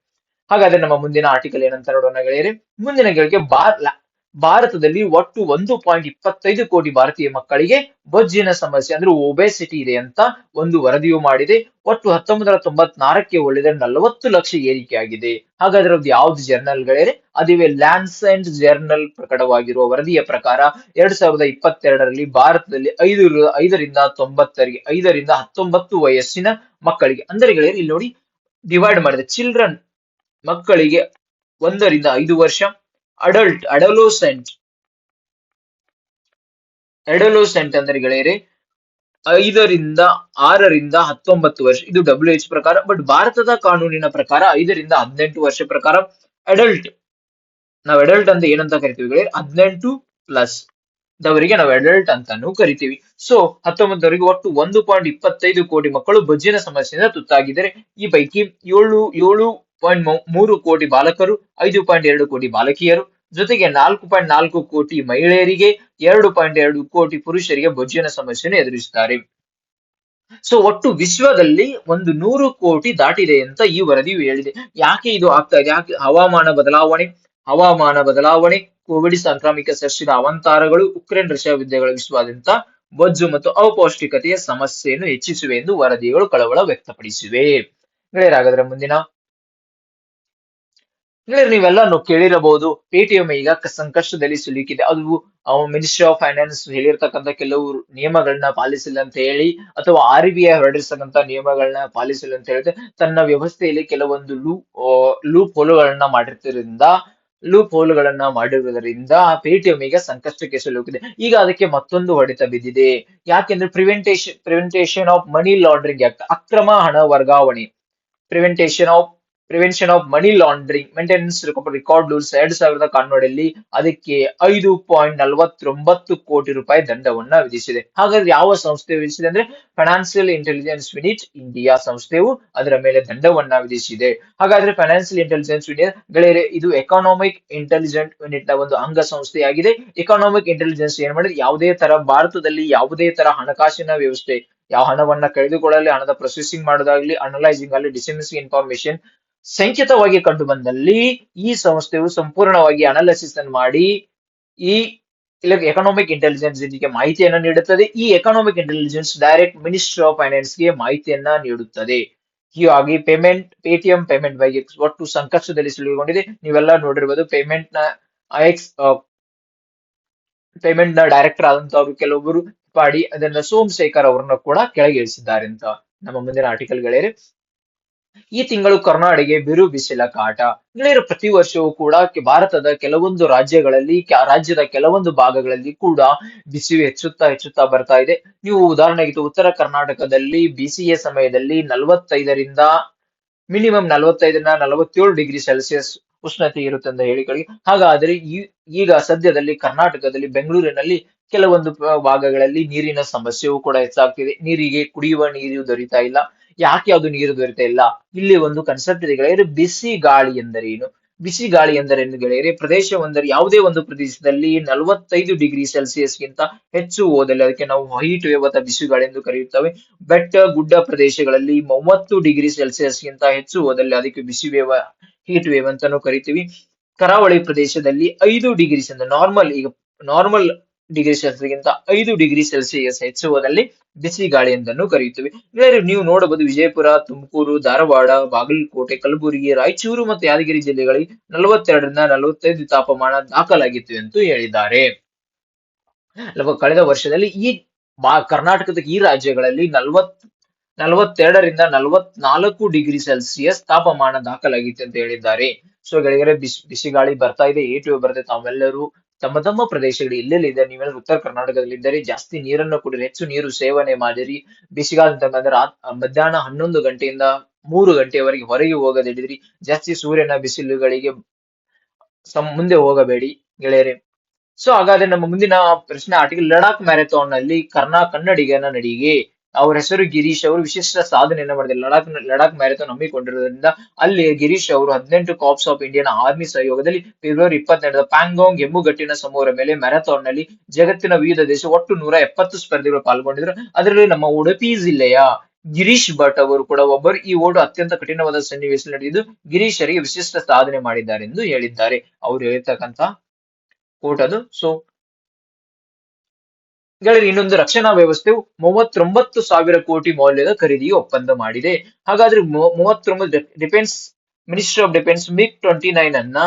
ಹಾಗಾದ್ರೆ ನಮ್ಮ ಮುಂದಿನ ಆರ್ಟಿಕಲ್ ಏನಂತ ನೋಡೋಣ ಗೆಳೆಯರೆ. ಮುಂದಿನ ಗಳಿಗೆ ಭಾರತದಲ್ಲಿ ಒಟ್ಟು 1.25 ಕೋಟಿ ಭಾರತೀಯ ಮಕ್ಕಳಿಗೆ ಬೊಜ್ಜಿನ ಸಮಸ್ಯೆ ಅಂದ್ರೆ ಒಬೆಸಿಟಿ ಇದೆ ಅಂತ ಒಂದು ವರದಿಯು ಮಾಡಿದೆ. ಒಟ್ಟು 1994ಕ್ಕೆ ಹೋಲಿಸಿದರೆ 40 ಲಕ್ಷ ಏರಿಕೆ ಆಗಿದೆ. ಹಾಗಾದ್ರೆ ಅದು ಯಾವ್ದು ಜರ್ನಲ್ ಗೆಳೆಯರೆ? ಅದಿವೆ ಲ್ಯಾನ್ಸೆಂಟ್ ಜರ್ನಲ್ ಪ್ರಕಟವಾಗಿರುವ ವರದಿಯ ಪ್ರಕಾರ 2022ರಲ್ಲಿ ಭಾರತದಲ್ಲಿ 5ರಿಂದ 19 ವಯಸ್ಸಿನ ಮಕ್ಕಳಿಗೆ ಅಂದ್ರೆ ಗೆಳೆಯರೆ ಇಲ್ಲಿ ನೋಡಿ ಡಿವೈಡ್ ಮಾಡಿದೆ. ಚಿಲ್ಡ್ರನ್ ಮಕ್ಕಳಿಗೆ 1ರಿಂದ 5 ವರ್ಷ, ಅಡಲೋಸೆಂಟ್ ಅಂದ್ರೆ ಗೆಳೆಯರೆ 6ರಿಂದ 19 ವರ್ಷ, ಇದು WHO ಪ್ರಕಾರ. ಬಟ್ ಭಾರತದ ಕಾನೂನಿನ ಪ್ರಕಾರ 5ರಿಂದ 18 ವರ್ಷ ಪ್ರಕಾರ ನಾವು ಅಡಲ್ಟ್ ಅಂತ ಏನಂತ ಕರಿತೀವಿ ಗೆಳೆಯರೆ? 18 ಪ್ಲಸ್ ದವರಿಗೆ ನಾವು ಅಡಲ್ಟ್ ಅಂತಾನು ಕರಿತೀವಿ. ಸೊ 19ವರೆಗೆ ಒಟ್ಟು 1.25 ಕೋಟಿ ಮಕ್ಕಳು ಬೊಜ್ಜಿನ ಸಮಸ್ಯೆಯಿಂದ ತುತ್ತಾಗಿದ್ದಾರೆ. ಈ ಪೈಕಿ 7.3 ಕೋಟಿ ಬಾಲಕರು, 5.2 ಕೋಟಿ ಬಾಲಕಿಯರು, ಜೊತೆಗೆ 4.4 ಕೋಟಿ ಮಹಿಳೆಯರಿಗೆ, 2.2 ಕೋಟಿ ಪುರುಷರಿಗೆ ಬೊಜ್ಜಿನ ಸಮಸ್ಯೆಯನ್ನು ಎದುರಿಸುತ್ತಾರೆ. ಸೊ ಒಟ್ಟು ವಿಶ್ವದಲ್ಲಿ 100 ಕೋಟಿ ದಾಟಿದೆ ಅಂತ ಈ ವರದಿಯು ಹೇಳಿದೆ. ಯಾಕೆ ಇದು ಆಗ್ತಾ ಇದೆ? ಯಾಕೆ? ಹವಾಮಾನ ಬದಲಾವಣೆ, ಕೋವಿಡ್ ಸಾಂಕ್ರಾಮಿಕ ಸಸ್ಯದ ಅವಾಂತರಗಳು, ಉಕ್ರೇನ್ ರಷ್ಯಾ ಯುದ್ಧಗಳ ವಿಶ್ವಾದ್ಯಂತ ಬೊಜ್ಜು ಮತ್ತು ಅಪೌಷ್ಟಿಕತೆಯ ಸಮಸ್ಯೆಯನ್ನು ಹೆಚ್ಚಿಸಿವೆ ಎಂದು ವರದಿಗಳು ಕಳವಳ ವ್ಯಕ್ತಪಡಿಸಿವೆ. ಹಾಗಾದ್ರೆ ಮುಂದಿನ ನೀವೆಲ್ಲ ಕೇಳಿರಬಹುದು, ಪೇಟಿಎಂ ಈಗ ಸಂಕಷ್ಟದಲ್ಲಿ ಸಿಲುಕಿದೆ. ಅದು ಮಿನಿಸ್ಟ್ರಿ ಆಫ್ ಫೈನಾನ್ಸ್ ಹೇಳಿರ್ತಕ್ಕಂಥ ಕೆಲವು ನಿಯಮಗಳನ್ನ ಪಾಲಿಸಿಲ್ಲ ಅಂತ ಹೇಳಿ, ಅಥವಾ RBI ಹೊರಡಿಸತಕ್ಕಂಥ ನಿಯಮಗಳನ್ನ ಪಾಲಿಸಿಲ್ಲ ಅಂತ ಹೇಳಿದ್ರೆ ತನ್ನ ವ್ಯವಸ್ಥೆಯಲ್ಲಿ ಕೆಲವೊಂದು ಲೂಪ್ ಹೋಲ್ಗಳನ್ನ ಮಾಡಿರುವುದರಿಂದ ಪೇಟಿಎಂ ಈಗ ಸಂಕಷ್ಟಕ್ಕೆ ಸಿಲುಕಿದೆ. ಈಗ ಅದಕ್ಕೆ ಮತ್ತೊಂದು ಹೊಡೆತ ಬಿದ್ದಿದೆ. ಯಾಕೆಂದ್ರೆ prevention of money laundering act, ಅಕ್ರಮ ಹಣ ವರ್ಗಾವಣೆ, prevention of money laundering maintenance record rules 2011ರಲ್ಲಿ ಅದಕ್ಕೆ 5.49 ಕೋಟಿ ರೂಪಾಯಿ ದಂಡವನ್ನ ವಿಧಿಸಿದೆ. ಹಾಗಾದ್ರೆ ಯಾವ ಸಂಸ್ಥೆ ವಿಧಿಸಿದೆ ಅಂದ್ರೆ ಫೈನಾನ್ಸಿಯಲ್ ಇಂಟೆಲಿಜೆನ್ಸ್ ಯೂನಿಟ್ ಇಂಡಿಯಾ ಸಂಸ್ಥೆಯು ಅದರ ಮೇಲೆ ದಂಡವನ್ನ ವಿಧಿಸಿದೆ. ಹಾಗಾದ್ರೆ ಫೈನಾನ್ಸಿಯಲ್ ಇಂಟೆಲಿಜೆನ್ಸ್ ಯೂನಿಟ್ ಗೆಳೆಯರೆ ಇದು ಎಕಾನಾಮಿಕ್ ಇಂಟೆಲಿಜೆನ್ಸ್ ಯೂನಿಟ್ ನ ಒಂದು ಅಂಗ ಸಂಸ್ಥೆಯಾಗಿದೆ. ಎಕಾನಾಮಿಕ್ ಇಂಟೆಲಿಜೆನ್ಸ್ ಏನ್ ಮಾಡಿದ್ರೆ ಭಾರತದಲ್ಲಿ ಯಾವುದೇ ತರ ಹಣಕಾಸಿನ ವ್ಯವಸ್ಥೆ, ಯಾವ ಹಣವನ್ನ ಕಳೆದುಕೊಳ್ಳಲಿ, ಹಣದ ಪ್ರೊಸೆಸಿಂಗ್ ಮಾಡೋದಾಗ್ಲಿ, ಅನಲೈಸಿಂಗ್ ಅಲ್ಲಿ ಡಿಸ್ಮಿಸಿಂಗ್ ಇನ್ಫಾರ್ಮೇಶನ್ ಸಂಚಿತವಾಗಿ ಕಂಡು ಬಂದಲ್ಲಿ ಈ ಸಂಸ್ಥೆಯು ಸಂಪೂರ್ಣವಾಗಿ ಅನಾಲಿಸಿಸ್ ಅನ್ನು ಮಾಡಿ ಈ ಎಕನಾಮಿಕ್ ಇಂಟೆಲಿಜೆನ್ಸ್ ಗೆ ಮಾಹಿತಿಯನ್ನ ನೀಡುತ್ತದೆ. ಈ economic intelligence direct ministry of finance ಗೆ ಮಾಹಿತಿಯನ್ನ ನೀಡುತ್ತದೆ. ಹೀಗಾಗಿ ಪೇಟಿಎಂ ಪೇಮೆಂಟ್ ಬಗ್ಗೆ ಒಟ್ಟು ಸಂಕಷ್ಟದಲ್ಲಿ ಸಿಲುಕೊಂಡಿದೆ. ನೀವೆಲ್ಲ ನೋಡಿರ್ಬೋದು, ಪೇಮೆಂಟ್ ನ ಡೈರೆಕ್ಟರ್ ಆದಂತವ್ರು ಕೆಲವೊಬ್ಬರು ಪಾಡಿ ಅದನ್ನ ಸೋಮಶೇಖರ್ ಅವರನ್ನ ಕೂಡ ಕೆಳಗಿಳಿಸಿದ್ದಾರೆ ಅಂತ. ನಮ್ಮ ಮುಂದಿನ ಆರ್ಟಿಕಲ್ ಗೆಳೆಯರೆ, ಈ ತಿಂಗಳು ಕರ್ನಾಟಕ ಬಿರು ಬಿಸಿಲ ಕಾಟ. ಗೆಳೆಯರು, ಪ್ರತಿ ವರ್ಷವೂ ಕೂಡ ಭಾರತದ ಕೆಲವೊಂದು ರಾಜ್ಯದ ಕೆಲವೊಂದು ಭಾಗಗಳಲ್ಲಿ ಕೂಡ ಬಿಸಿಲು ಹೆಚ್ಚುತ್ತಾ ಬರ್ತಾ ಇದೆ. ನೀವು ಉದಾಹರಣೆಗೆ ಉತ್ತರ ಕರ್ನಾಟಕದಲ್ಲಿ ಬೇಸಿಗೆ ಸಮಯದಲ್ಲಿ 45ರಿಂದ ಮಿನಿಮಮ್ 45ರಿಂದ 47 ಡಿಗ್ರಿ ಸೆಲ್ಸಿಯಸ್ ಉಷ್ಣತೆ ಇರುತ್ತೆ ಅಂತ ಹೇಳಿಕೊಳ್ಳಿ. ಹಾಗಾದ್ರೆ ಈಗ ಸದ್ಯದಲ್ಲಿ ಕರ್ನಾಟಕದಲ್ಲಿ ಬೆಂಗಳೂರಿನಲ್ಲಿ ಕೆಲವೊಂದು ಭಾಗಗಳಲ್ಲಿ ನೀರಿನ ಸಮಸ್ಯೆಯೂ ಕೂಡ ಹೆಚ್ಚಾಗ್ತಿದೆ. ಕುಡಿಯುವ ನೀರು ದೊರೀತಾ ಇಲ್ಲ. ಯಾಕೆ ಅದು ನೀರು ದೊರೀತಾ ಇಲ್ಲ? ಇಲ್ಲಿ ಒಂದು ಕನ್ಸೆಪ್ಟ್ ಇದೆ ಗೆಳೆಯರೆ, ಬಿಸಿ ಗಾಳಿ ಎಂದರೇನು? ಬಿಸಿ ಗಾಳಿ ಎಂದರೇನು ಗೆಳೆಯರೆ? ಯಾವುದೇ ಒಂದು ಪ್ರದೇಶದಲ್ಲಿ 45 ಡಿಗ್ರಿ ಸೆಲ್ಸಿಯಸ್ ಗಿಂತ ಹೆಚ್ಚು ಹೋದಲ್ಲಿ ಅದಕ್ಕೆ ನಾವು ಹೀಟ್ ವೇವ್ ಅಥವಾ ಬಿಸಿ ಗಾಳಿ ಎಂದು ಕರೆಯುತ್ತೇವೆ. ಗುಡ್ಡ ಪ್ರದೇಶಗಳಲ್ಲಿ 30 ಡಿಗ್ರಿ ಸೆಲ್ಸಿಯಸ್ ಗಿಂತ ಹೆಚ್ಚು ಹೋದಲ್ಲಿ ಅದಕ್ಕೆ ಹೀಟ್ ವೇವ್ ಅಂತಾನು ಕರಿತೀವಿ. ಕರಾವಳಿ ಪ್ರದೇಶದಲ್ಲಿ 5 ಡಿಗ್ರಿ ನಾರ್ಮಲ್ ಡಿಗ್ರಿ ಸೆಲ್ಸಿಯಸ್ ಗಿಂತ 5 ಡಿಗ್ರಿ ಸೆಲ್ಸಿಯಸ್ ಹೆಚ್ಚು ಹೋದಲ್ಲಿ ಬಿಸಿ ಗಾಳಿ ಎಂದನ್ನು ಕರೆಯುತ್ತೇವೆ. ನೀವು ನೋಡಬಹುದು, ವಿಜಯಪುರ, ತುಮಕೂರು, ಧಾರವಾಡ, ಬಾಗಲಕೋಟೆ, ಕಲಬುರಗಿ, ರಾಯಚೂರು ಮತ್ತು ಯಾದಗಿರಿ ಜಿಲ್ಲೆಗಳಿಗೆ 42ರಿಂದ 45 ತಾಪಮಾನ ದಾಖಲಾಗಿತ್ತು ಎಂದು ಹೇಳಿದ್ದಾರೆ. ಕಳೆದ ವರ್ಷದಲ್ಲಿ ಈ ಕರ್ನಾಟಕದ ಈ ರಾಜ್ಯಗಳಲ್ಲಿ 42ರಿಂದ 44 ಡಿಗ್ರಿ ಸೆಲ್ಸಿಯಸ್ ತಾಪಮಾನ ದಾಖಲಾಗಿತ್ತು ಅಂತ ಹೇಳಿದ್ದಾರೆ. ಸೊ ಗೆಳೆಯರೆ, ಬಿಸಿ ಗಾಳಿ ಬರ್ತಾ ಇದೆ, ಏಟು ಬರುತ್ತೆ. ತಾವೆಲ್ಲರೂ ತಮ್ಮ ತಮ್ಮ ಪ್ರದೇಶಗಳು ಎಲ್ಲೆಲ್ಲಿ ಇದೆ, ನೀವೆಲ್ಲರೂ ಉತ್ತರ ಕರ್ನಾಟಕದಲ್ಲಿ ಇದ್ದರೆ ಜಾಸ್ತಿ ನೀರನ್ನು ಕುಡಿರಿ, ಹೆಚ್ಚು ನೀರು ಸೇವನೆ ಮಾಡಿರಿ. ಬಿಸಿಗಾಲ ಅಂತ ಬಂದ್ರೆ ಮಧ್ಯಾಹ್ನ 11 ಗಂಟೆಯಿಂದ 3 ಗಂಟೆಯವರೆಗೆ ಹೊರಗೆ ಹೋಗದಿಡಿದ್ರಿ. ಜಾಸ್ತಿ ಸೂರ್ಯನ ಬಿಸಿಲುಗಳಿಗೆ ಮುಂದೆ ಹೋಗಬೇಡಿ ಗೆಳೆಯರೆ. ಸೊ ಹಾಗಾದ್ರೆ ನಮ್ಮ ಮುಂದಿನ ಪ್ರಶ್ನೆ ಆರ್ಟಿಕಲ್, ಲಡಾಖ್ ಮ್ಯಾರಥಾನ್ ನಲ್ಲಿ ಕನ್ನಡಿಗನ ನಡಿಗೆ. ಅವ್ರ ಹೆಸರು ಗಿರೀಶ್. ಅವರು ವಿಶಿಷ್ಟ ಸಾಧನೆಯನ್ನ ಮಾಡಿದ್ದಾರೆ. ಲಡಾಖ್ ಮ್ಯಾರಥಾನ್ ಹಮ್ಮಿಕೊಂಡಿರೋದ್ರಿಂದ ಅಲ್ಲಿ ಗಿರೀಶ್ ಅವರು 18 ಕಾರ್ಪ್ಸ್ ಆಫ್ ಇಂಡಿಯನ್ ಆರ್ಮಿ ಸಹಯೋಗದಲ್ಲಿ ಫೆಬ್ರವರಿ 22 ಪ್ಯಾಂಗಾಂಗ್ ಹೆಮ್ಮುಗಟ್ಟಿನ ಸಮೂಹರ ಮೇಲೆ ಮ್ಯಾರಥಾನ್ ನಲ್ಲಿ ಜಗತ್ತಿನ ವಿವಿಧ ದೇಶ ಒಟ್ಟು 170 ಸ್ಪರ್ಧಿಗಳು ಪಾಲ್ಗೊಂಡಿದ್ರು. ಅದರಲ್ಲಿ ನಮ್ಮ ಉಡುಪಿ ಜಿಲ್ಲೆಯ ಗಿರೀಶ್ ಭಟ್ ಅವರು ಕೂಡ ಒಬ್ಬರು. ಈ ಓಟ ಅತ್ಯಂತ ಕಠಿಣವಾದ ಸನ್ನಿವೇಶ ನಡೆದಿದ್ದು ಗಿರೀಶರಿಗೆ ವಿಶಿಷ್ಟ ಸಾಧನೆ ಮಾಡಿದ್ದಾರೆ ಎಂದು ಹೇಳಿದ್ದಾರೆ. ಅವರು ಹೇಳಿರ್ತಕ್ಕಂತ ಕೋಟ್ ಅದು. ಸೊ ಗೆಳೆಯರೆ, ಇನ್ನೊಂದು, ರಕ್ಷಣಾ ವ್ಯವಸ್ಥೆಯು 39,000 ಕೋಟಿ ಮೌಲ್ಯದ ಖರೀದಿಗೆ ಒಪ್ಪಂದ ಮಾಡಿದೆ. ಹಾಗಾದ್ರೆ 39 defence ministry of defence MiG-29 ಅನ್ನ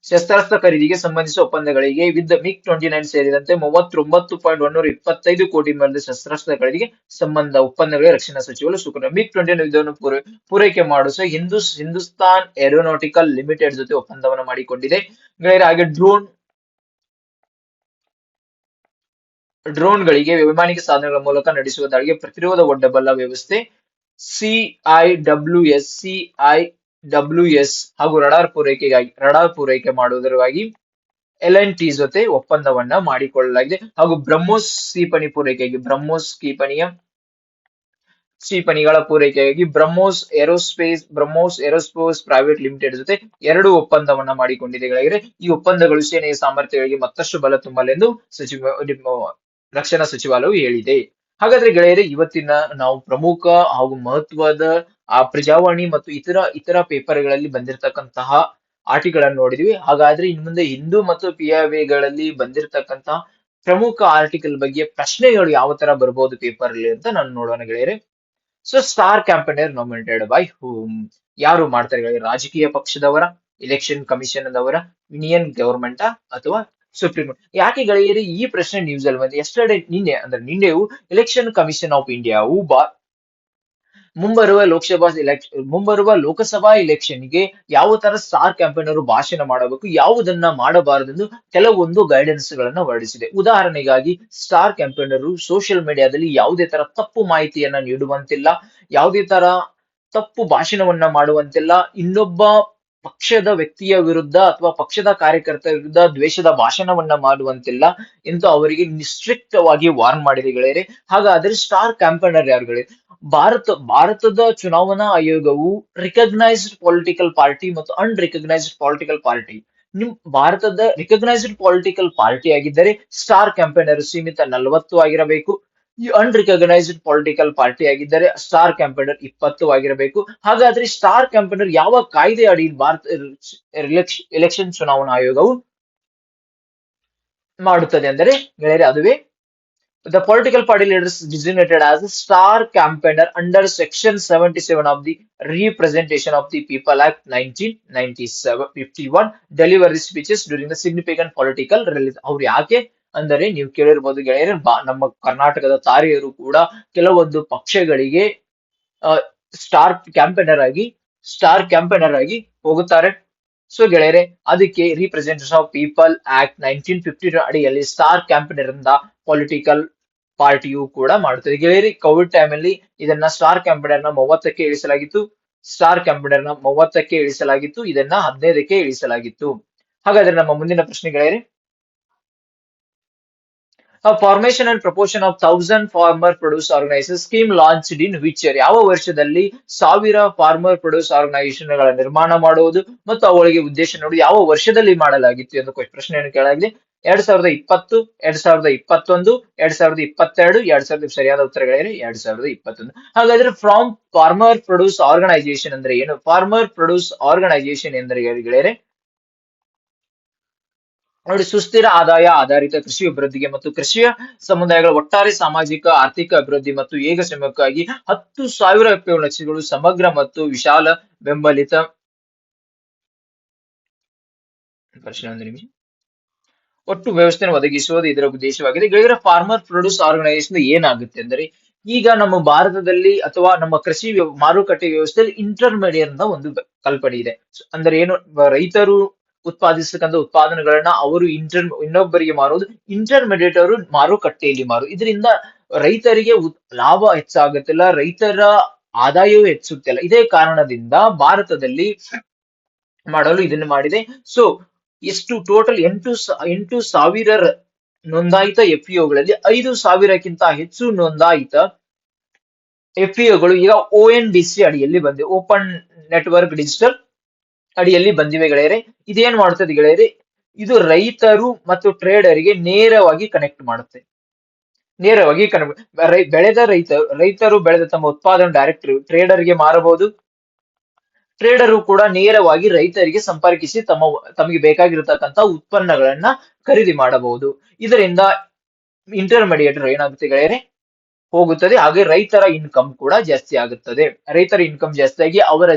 ಶಸ್ತ್ರಾಸ್ತ್ರ ಖರೀದಿಗೆ ಸಂಬಂಧಿಸಿದ ಒಪ್ಪಂದಗಳಿಗೆ MiG-29 ಸೇರಿದಂತೆ 39,125 ಕೋಟಿ ಮೌಲ್ಯದ ಶಸ್ತ್ರಾಸ್ತ್ರ ಖರೀದಿಗೆ ಒಪ್ಪಂದಗಳಿಗೆ ರಕ್ಷಣಾ ಸಚಿವರು ಶುಕ್ರವಾರ MiG-29 ಯುದ್ಧವನ್ನು ಪೂರೈಕೆ ಮಾಡುವ ಹಿಂದೂಸ್ತಾನ್ ಏರೋನಾಟಿಕಲ್ ಲಿಮಿಟೆಡ್ ಜೊತೆ ಒಪ್ಪಂದವನ್ನು ಮಾಡಿಕೊಂಡಿದೆ. ಹಾಗೆ ಡ್ರೋನ್ಗಳಿಗೆ ವೈಮಾನಿಕ ಸಾಧನಗಳ ಮೂಲಕ ನಡೆಸುವ ದಾಳಿಗೆ ಪ್ರತಿರೋಧ ಒಡ್ಡಬಲ್ಲ ವ್ಯವಸ್ಥೆ CIWS ಹಾಗೂ ರಡಾರ್ ಪೂರೈಕೆ ಮಾಡುವುದರಾಗಿ LNT ಜೊತೆ ಒಪ್ಪಂದವನ್ನ ಮಾಡಿಕೊಳ್ಳಲಾಗಿದೆ. ಹಾಗೂ ಬ್ರಹ್ಮೋಸ್ ಕ್ಷಿಪಣಿಗಳ ಪೂರೈಕೆಗಾಗಿ ಬ್ರಹ್ಮೋಸ್ ಏರೋಸ್ಪೇಸ್ ಪ್ರೈವೇಟ್ ಲಿಮಿಟೆಡ್ ಜೊತೆ 2 ಒಪ್ಪಂದವನ್ನ ಮಾಡಿಕೊಂಡಿದೆ. ಈ ಒಪ್ಪಂದಗಳು ಸೇನೆಯ ಸಾಮರ್ಥ್ಯಗಳಿಗೆ ಮತ್ತಷ್ಟು ಬಲ ತುಂಬಲೆಂದು ರಕ್ಷಣಾ ಸಚಿವಾಲಯವು ಹೇಳಿದೆ. ಹಾಗಾದ್ರೆ ಗೆಳೆಯರೆ, ಇವತ್ತಿನ ನಾವು ಪ್ರಮುಖ ಹಾಗೂ ಮಹತ್ವದ ಪ್ರಜಾವಾಣಿ ಮತ್ತು ಇತರ ಪೇಪರ್ಗಳಲ್ಲಿ ಬಂದಿರತಕ್ಕಂತಹ ಆರ್ಟಿಕಲ್ ಅನ್ನು ನೋಡಿದ್ವಿ. ಹಾಗಾದ್ರೆ ಇನ್ನು ಮುಂದೆ ಹಿಂದೂ ಮತ್ತು ಪಿಐಬಿಗಳಲ್ಲಿ ಬಂದಿರತಕ್ಕಂತಹ ಪ್ರಮುಖ ಆರ್ಟಿಕಲ್ ಬಗ್ಗೆ ಪ್ರಶ್ನೆಗಳು ಯಾವ ತರ ಬರ್ಬೋದು ಪೇಪರ್ ಅಲ್ಲಿ ಅಂತ ನಾನು ನೋಡೋಣ ಗೆಳೆಯರೆ. So star campaigner nominated by ಹೂಮ್? ಯಾರು ಮಾಡ್ತಾರೆ ಗೆಳೆಯರೆ? ರಾಜಕೀಯ ಪಕ್ಷದವರ, ಎಲೆಕ್ಷನ್ ಕಮಿಷನ್ ದವರ, ಯೂನಿಯನ್ ಗವರ್ಮೆಂಟ್ ಅಥವಾ ಸುಪ್ರೀಂ ಕೋರ್ಟ್? ಯಾಕೆ ಗೆಳೆಯರೆ ಈ ಪ್ರಶ್ನೆ ನ್ಯೂಸ್ ಅಲ್ಲಿ ಬಂದಿದೆ? ನಿನ್ನೆಯೂ ಎಲೆಕ್ಷನ್ ಕಮಿಷನ್ ಆಫ್ ಇಂಡಿಯಾವು ಮುಂಬರುವ ಲೋಕಸಭಾ ಎಲೆಕ್ಷನ್ಗೆ ಯಾವ ತರ ಸ್ಟಾರ್ ಕ್ಯಾಂಪೇನರ್ ಭಾಷಣ ಮಾಡಬೇಕು, ಯಾವುದನ್ನ ಮಾಡಬಾರದೆಂದು ಕೆಲವೊಂದು ಗೈಡೆನ್ಸ್ ಗಳನ್ನ ಹೊರಡಿಸಿದೆ. ಉದಾಹರಣೆಗಾಗಿ ಸ್ಟಾರ್ ಕ್ಯಾಂಪೇನರ್ ಸೋಷಿಯಲ್ ಮೀಡಿಯಾದಲ್ಲಿ ಯಾವುದೇ ತರ ತಪ್ಪು ಮಾಹಿತಿಯನ್ನ ನೀಡುವಂತಿಲ್ಲ, ಯಾವುದೇ ತರ ತಪ್ಪು ಭಾಷಣವನ್ನ ಮಾಡುವಂತಿಲ್ಲ, ಇನ್ನೊಬ್ಬ ಪಕ್ಷದ ವ್ಯಕ್ತಿಯ ವಿರುದ್ಧ ಅಥವಾ ಪಕ್ಷದ ಕಾರ್ಯಕರ್ತರ ವಿರುದ್ಧ ದ್ವೇಷದ ಭಾಷಣವನ್ನ ಮಾಡುವಂತಿಲ್ಲ ಎಂದು ಅವರಿಗೆ ಸ್ಟ್ರಿಕ್ಟ್ ವಾಗಿ ವಾರ್ನ್ ಮಾಡಿದೆ ಗೆಳೆಯರೆ. ಹಾಗಾದ್ರೆ ಸ್ಟಾರ್ ಕ್ಯಾಂಪೇನರ್ ಯಾರು ಗೆಳೆಯರೆ? ಭಾರತದ ಚುನಾವಣಾ ಆಯೋಗವು ರಿಕಗ್ನೈಸ್ಡ್ ಪೊಲಿಟಿಕಲ್ ಪಾರ್ಟಿ ಮತ್ತು ಅನ್ರಿಕಗ್ನೈಸ್ಡ್ ಪೊಲಿಟಿಕಲ್ ಪಾರ್ಟಿ. ಭಾರತದ ರಿಕಗ್ನೈಸ್ಡ್ ಪೊಲಿಟಿಕಲ್ ಪಾರ್ಟಿ ಆಗಿದ್ದರೆ ಸ್ಟಾರ್ ಕ್ಯಾಂಪೇನರ್ ಸೀಮಿತ 40 ಆಗಿರಬೇಕು. ಈ ಅನ್ರಿಕಗ್ನೈಸ್ಡ್ ಪೊಲಿಟಿಕಲ್ ಪಾರ್ಟಿ ಆಗಿದ್ದರೆ ಸ್ಟಾರ್ ಕ್ಯಾಂಪೇನರ್ 20 ಆಗಿರಬೇಕು. ಹಾಗಾದ್ರೆ ಸ್ಟಾರ್ ಕ್ಯಾಂಪೇನರ್ ಯಾವ ಕಾಯ್ದೆ ಅಡಿ ಭಾರತ ಎಲೆಕ್ಷನ್ ಚುನಾವಣಾ ಆಯೋಗವು ಮಾಡುತ್ತದೆ ಅಂದರೆ ಗೆಳೆಯರೆ, ಅದುವೇ the political party leaders designated as a star campaigner under section 77 of the Representation of the People Act 1951 deliver the speeches during the significant political rallies. ಅವ್ರು ಯಾಕೆ ಅಂದರೆ, ನೀವು ಕೇಳಿರ್ಬೋದು ಗೆಳೆಯರೆ, ನಮ್ಮ ಕರ್ನಾಟಕದ ತಾರೆಯರು ಕೂಡ ಕೆಲವೊಂದು ಪಕ್ಷಗಳಿಗೆ ಸ್ಟಾರ್ ಕ್ಯಾಂಪೇನರ್ ಆಗಿ ಹೋಗುತ್ತಾರೆ. ಸೊ ಗೆಳೆಯರೆ, ಅದಕ್ಕೆ ರಿಪ್ರೆಸೆಂಟೇಷನ್ ಆಫ್ ಪೀಪಲ್ ಆಕ್ಟ್ 1950 ಅಡಿಯಲ್ಲಿ ಸ್ಟಾರ್ ಕ್ಯಾಂಪೇನರ್ ಇಂದ ಪೊಲಿಟಿಕಲ್ ಪಾರ್ಟಿಯು ಕೂಡ ಮಾಡುತ್ತದೆ. ಗೆಳೆಯರಿ, ಕೋವಿಡ್ ಟೈಮ್ ಅಲ್ಲಿ ಇದನ್ನ ಸ್ಟಾರ್ ಕ್ಯಾಂಪೇನರ್ ನ 30ಕ್ಕೆ ಇಳಿಸಲಾಗಿತ್ತು. ಇದನ್ನ 15ಕ್ಕೆ ಇಳಿಸಲಾಗಿತ್ತು. ಹಾಗಾದ್ರೆ ನಮ್ಮ ಮುಂದಿನ ಪ್ರಶ್ನೆ ಗೆಳೆಯರೆ, formation and proportion of 1000 farmer produce organisation scheme launched in which year? ಯಾವ ವರ್ಷದಲ್ಲಿ 1000 ಫಾರ್ಮರ್ ಪ್ರೊಡ್ಯೂಸ್ ಆರ್ಗನೈಸೇಷನ್ ಗಳ ನಿರ್ಮಾಣ ಮಾಡುವುದು ಮತ್ತು ಅವುಗಳಿಗೆ ಉದ್ದೇಶ ನೋಡಿ ಯಾವ ವರ್ಷದಲ್ಲಿ ಮಾಡಲಾಗಿತ್ತು ಎಂದು ಪ್ರಶ್ನೆಯನ್ನು ಕೇಳಲಾಗಿದೆ. 2020, 2021, 2022, ಸರಿಯಾದ ಉತ್ತರಗಳೇನು? 2021. ಹಾಗಾದ್ರೆ ಫಾರ್ಮರ್ ಪ್ರೊಡ್ಯೂಸ್ ಆರ್ಗನೈಸೇಷನ್ ಅಂದ್ರೆ ಏನು? ಫಾರ್ಮರ್ ಪ್ರೊಡ್ಯೂಸ್ ಆರ್ಗನೈಸೇಷನ್ ಎಂದರೆ ಗೆಳೆಯರೆ ನೋಡಿ, ಸುಸ್ಥಿರ ಆದಾಯ ಆಧಾರಿತ ಕೃಷಿ ಅಭಿವೃದ್ಧಿಗೆ ಮತ್ತು ಕೃಷಿಯ ಸಮುದಾಯಗಳ ಒಟ್ಟಾರೆ ಸಾಮಾಜಿಕ ಆರ್ಥಿಕ ಅಭಿವೃದ್ಧಿ ಮತ್ತು ಏಕಶ್ರಮಕ್ಕಾಗಿ 10,000 ಲಕ್ಷಗಳು ಸಮಗ್ರ ಮತ್ತು ವಿಶಾಲ ಬೆಂಬಲಿತ ಒಟ್ಟು ವ್ಯವಸ್ಥೆಯನ್ನು ಒದಗಿಸುವುದು ಇದರ ಉದ್ದೇಶವಾಗಿದೆ. ಗೆಳೆಯರೆ, ಫಾರ್ಮರ್ ಪ್ರೊಡ್ಯೂಸ್ ಆರ್ಗನೈಸೇಷನ್ ಏನಾಗುತ್ತೆ ಅಂದರೆ, ಈಗ ನಮ್ಮ ಭಾರತದಲ್ಲಿ ಅಥವಾ ನಮ್ಮ ಕೃಷಿ ಮಾರುಕಟ್ಟೆ ವ್ಯವಸ್ಥೆಯಲ್ಲಿ ಇಂಟರ್ಮೀಡಿಯೇಟ್ ಅಂತ ಒಂದು ಕಲ್ಪನೆ ಇದೆ. ಅಂದ್ರೆ ಏನು, ರೈತರು ಉತ್ಪಾದಿಸತಕ್ಕಂಥ ಉತ್ಪಾದನೆಗಳನ್ನ ಅವರು ಇನ್ನೊಬ್ಬರಿಗೆ ಮಾರುವುದು, ಇಂಟರ್ಮೀಡಿಯೇಟ್ ಅವರು ಮಾರುಕಟ್ಟೆಯಲ್ಲಿ ಮಾರುವುದು. ಇದರಿಂದ ರೈತರಿಗೆ ಲಾಭ ಹೆಚ್ಚಾಗುತ್ತಿಲ್ಲ, ರೈತರ ಆದಾಯವೂ ಹೆಚ್ಚುತ್ತಿಲ್ಲ. ಇದೇ ಕಾರಣದಿಂದ ಭಾರತದಲ್ಲಿ ಮಾಡಲು ಇದನ್ನು ಮಾಡಿದೆ. ಸೊ ಎಷ್ಟು ಟೋಟಲ್ 8,000 ನೋಂದಾಯಿತ ಎಫ್ಪಿಒಗಳಲ್ಲಿ 5,000ಕ್ಕಿಂತ ಹೆಚ್ಚು ನೋಂದಾಯಿತ ಎಫ್ಪಿಒಗಳು ಈಗ ONDC ಅಡಿಯಲ್ಲಿ ಬಂದಿವೆ, ಓಪನ್ ನೆಟ್ವರ್ಕ್ ಡಿಜಿಟಲ್ ಅಡಿಯಲ್ಲಿ ಬಂದಿವೆ ಗೆಳೆಯರೆ. ಇದೇನ್ ಮಾಡ್ತದೆ ಗೆಳೆಯರೆ, ಇದು ರೈತರು ಮತ್ತು ಟ್ರೇಡರ್ಗೆ ನೇರವಾಗಿ ಕನೆಕ್ಟ್ ಮಾಡುತ್ತೆ. ನೇರವಾಗಿ ರೈತರು ಬೆಳೆದ ತಮ್ಮ ಉತ್ಪಾದನೆ ಡೈರೆಕ್ಟ್ ಟ್ರೇಡರ್ಗೆ ಮಾರಬಹುದು. ಟ್ರೇಡರು ಕೂಡ ನೇರವಾಗಿ ರೈತರಿಗೆ ಸಂಪರ್ಕಿಸಿ ತಮಗೆ ಬೇಕಾಗಿರತಕ್ಕಂತ ಉತ್ಪನ್ನಗಳನ್ನ ಖರೀದಿ ಮಾಡಬಹುದು. ಇದರಿಂದ ಇಂಟರ್ಮೀಡಿಯೇಟರ್ ಏನಾಗುತ್ತೆ ಗೆಳೆಯರೆ, ಹೋಗುತ್ತದೆ. ಹಾಗೆ ರೈತರ ಇನ್ಕಮ್ ಕೂಡ ಜಾಸ್ತಿ ಆಗುತ್ತದೆ. ರೈತರ ಇನ್ಕಮ್ ಜಾಸ್ತಿಯಾಗಿ ಅವರ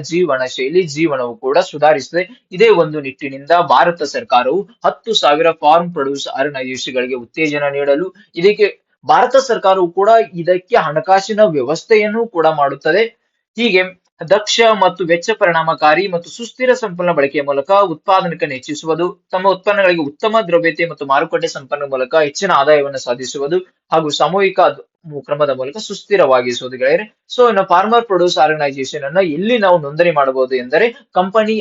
ಜೀವನವು ಕೂಡ ಸುಧಾರಿಸುತ್ತದೆ. ಇದೇ ಒಂದು ನಿಟ್ಟಿನಿಂದ ಭಾರತ ಸರ್ಕಾರವು 10,000 ಫಾರ್ಮ್ ಪ್ರೊಡ್ಯೂಸ್ ಆರ್ಗನೈಸೇಷನ್ಗಳಿಗೆ ಉತ್ತೇಜನ ನೀಡಲು ಇದಕ್ಕೆ ಭಾರತ ಸರ್ಕಾರವು ಕೂಡ ಇದಕ್ಕೆ ಹಣಕಾಸಿನ ವ್ಯವಸ್ಥೆಯನ್ನು ಕೂಡ ಮಾಡುತ್ತದೆ. ಹೀಗೆ ದಕ್ಷ ಮತ್ತು ವೆಚ್ಚ ಪರಿಣಾಮಕಾರಿ ಮತ್ತು ಸುಸ್ಥಿರ ಸಂಪನ್ನ ಬಳಕೆಯ ಮೂಲಕ ಉತ್ಪಾದನೆಯನ್ನು ಹೆಚ್ಚಿಸುವುದು, ತಮ್ಮ ಉತ್ಪನ್ನಗಳಿಗೆ ಉತ್ತಮ ದ್ರವ್ಯತೆ ಮತ್ತು ಮಾರುಕಟ್ಟೆ ಸಂಪನ್ನ ಮೂಲಕ ಹೆಚ್ಚಿನ ಆದಾಯವನ್ನು ಸಾಧಿಸುವುದು ಹಾಗೂ ಸಾಮೂಹಿಕ ಕ್ರಮದ ಮೂಲಕ ಸುಸ್ಥಿರವಾಗಿಸುವುದು ಗೆಳೆಯರೆ. ಸೊ ಇನ್ನು ಫಾರ್ಮರ್ ಪ್ರೊಡ್ಯೂಸ್ ಆರ್ಗನೈಸೇಷನ್ ಅನ್ನ ಎಲ್ಲಿ ನಾವು ನೋಂದಣಿ ಮಾಡಬಹುದು ಎಂದರೆ ಕಂಪನಿ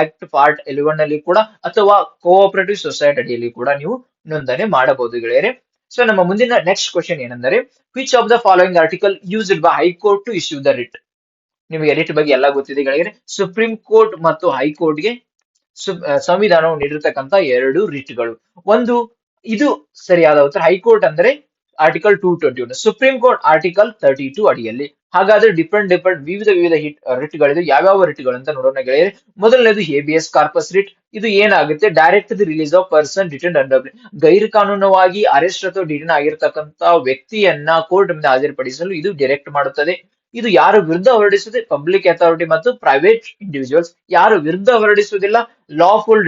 ಆಕ್ಟ್ ಪಾರ್ಟ್ 11 ನಲ್ಲಿ ಕೂಡ ಅಥವಾ ಕೋಆಪರೇಟಿವ್ ಸೊಸೈಟಿ ಅಡಿಯಲ್ಲಿ ಕೂಡ ನೀವು ನೋಂದಣಿ ಮಾಡಬಹುದು ಗೆಳೆಯರೆ. ಸೊ ನಮ್ಮ ಮುಂದಿನ ನೆಕ್ಸ್ಟ್ ಕ್ವಶನ್ ಏನೆಂದರೆ, which of the following article used by high court to issue the writ? ನಿಮಗೆ ರಿಟ್ ಬಗ್ಗೆ ಎಲ್ಲ ಗೊತ್ತಿದೆ ಗೆಳೆಯರೆ. ಸುಪ್ರೀಂ ಕೋರ್ಟ್ ಮತ್ತು ಹೈಕೋರ್ಟ್ಗೆ ಸಂವಿಧಾನವು ನೀಡಿರ್ತಕ್ಕಂಥ 2 ರಿಟ್ಗಳು. ಇದು ಸರಿಯಾದ ಉತ್ತರ. ಹೈಕೋರ್ಟ್ ಅಂದ್ರೆ ಆರ್ಟಿಕಲ್ 221, ಸುಪ್ರೀಂ ಕೋರ್ಟ್ ಆರ್ಟಿಕಲ್ 32 ಅಡಿಯಲ್ಲಿ. ಹಾಗಾದ್ರೆ ಡಿಫರೆಂಟ್ ವಿವಿಧ ರಿಟ್ಗಳಿದೆ. ಯಾವ್ಯಾವ ರಿಟ್ಗಳು ಅಂತ ನೋಡೋಣ ಗೆಳೆಯರೆ. ಮೊದಲನೇದು ಹೇಬಿಯಸ್ ಕಾರ್ಪಸ್ ರಿಟ್. ಇದು ಏನಾಗುತ್ತೆ, direct the release of person detained under ಗೈರು ಕಾನೂನವಾಗಿ ಅರೆಸ್ಟ್ ಅಥವಾ ಡಿಟೈನ್ ಆಗಿರ್ತಕ್ಕಂಥ ವ್ಯಕ್ತಿಯನ್ನ ಕೋರ್ಟ್ ಮುಂದೆ ಹಾಜರುಪಡಿಸಲು ಇದು ಡೈರೆಕ್ಟ್ ಮಾಡುತ್ತದೆ. ಇದು ಯಾರು ವಿರುದ್ಧ ಹೊರಡಿಸುತ್ತದೆ, ಪಬ್ಲಿಕ್ ಅಥಾರಿಟಿ ಮತ್ತು ಪ್ರೈವೇಟ್ ಇಂಡಿವಿಜುವಲ್ಸ್. ಯಾರು ವಿರುದ್ಧ ಹೊರಡಿಸುವುದಿಲ್ಲ, ಲಾಫುಲ್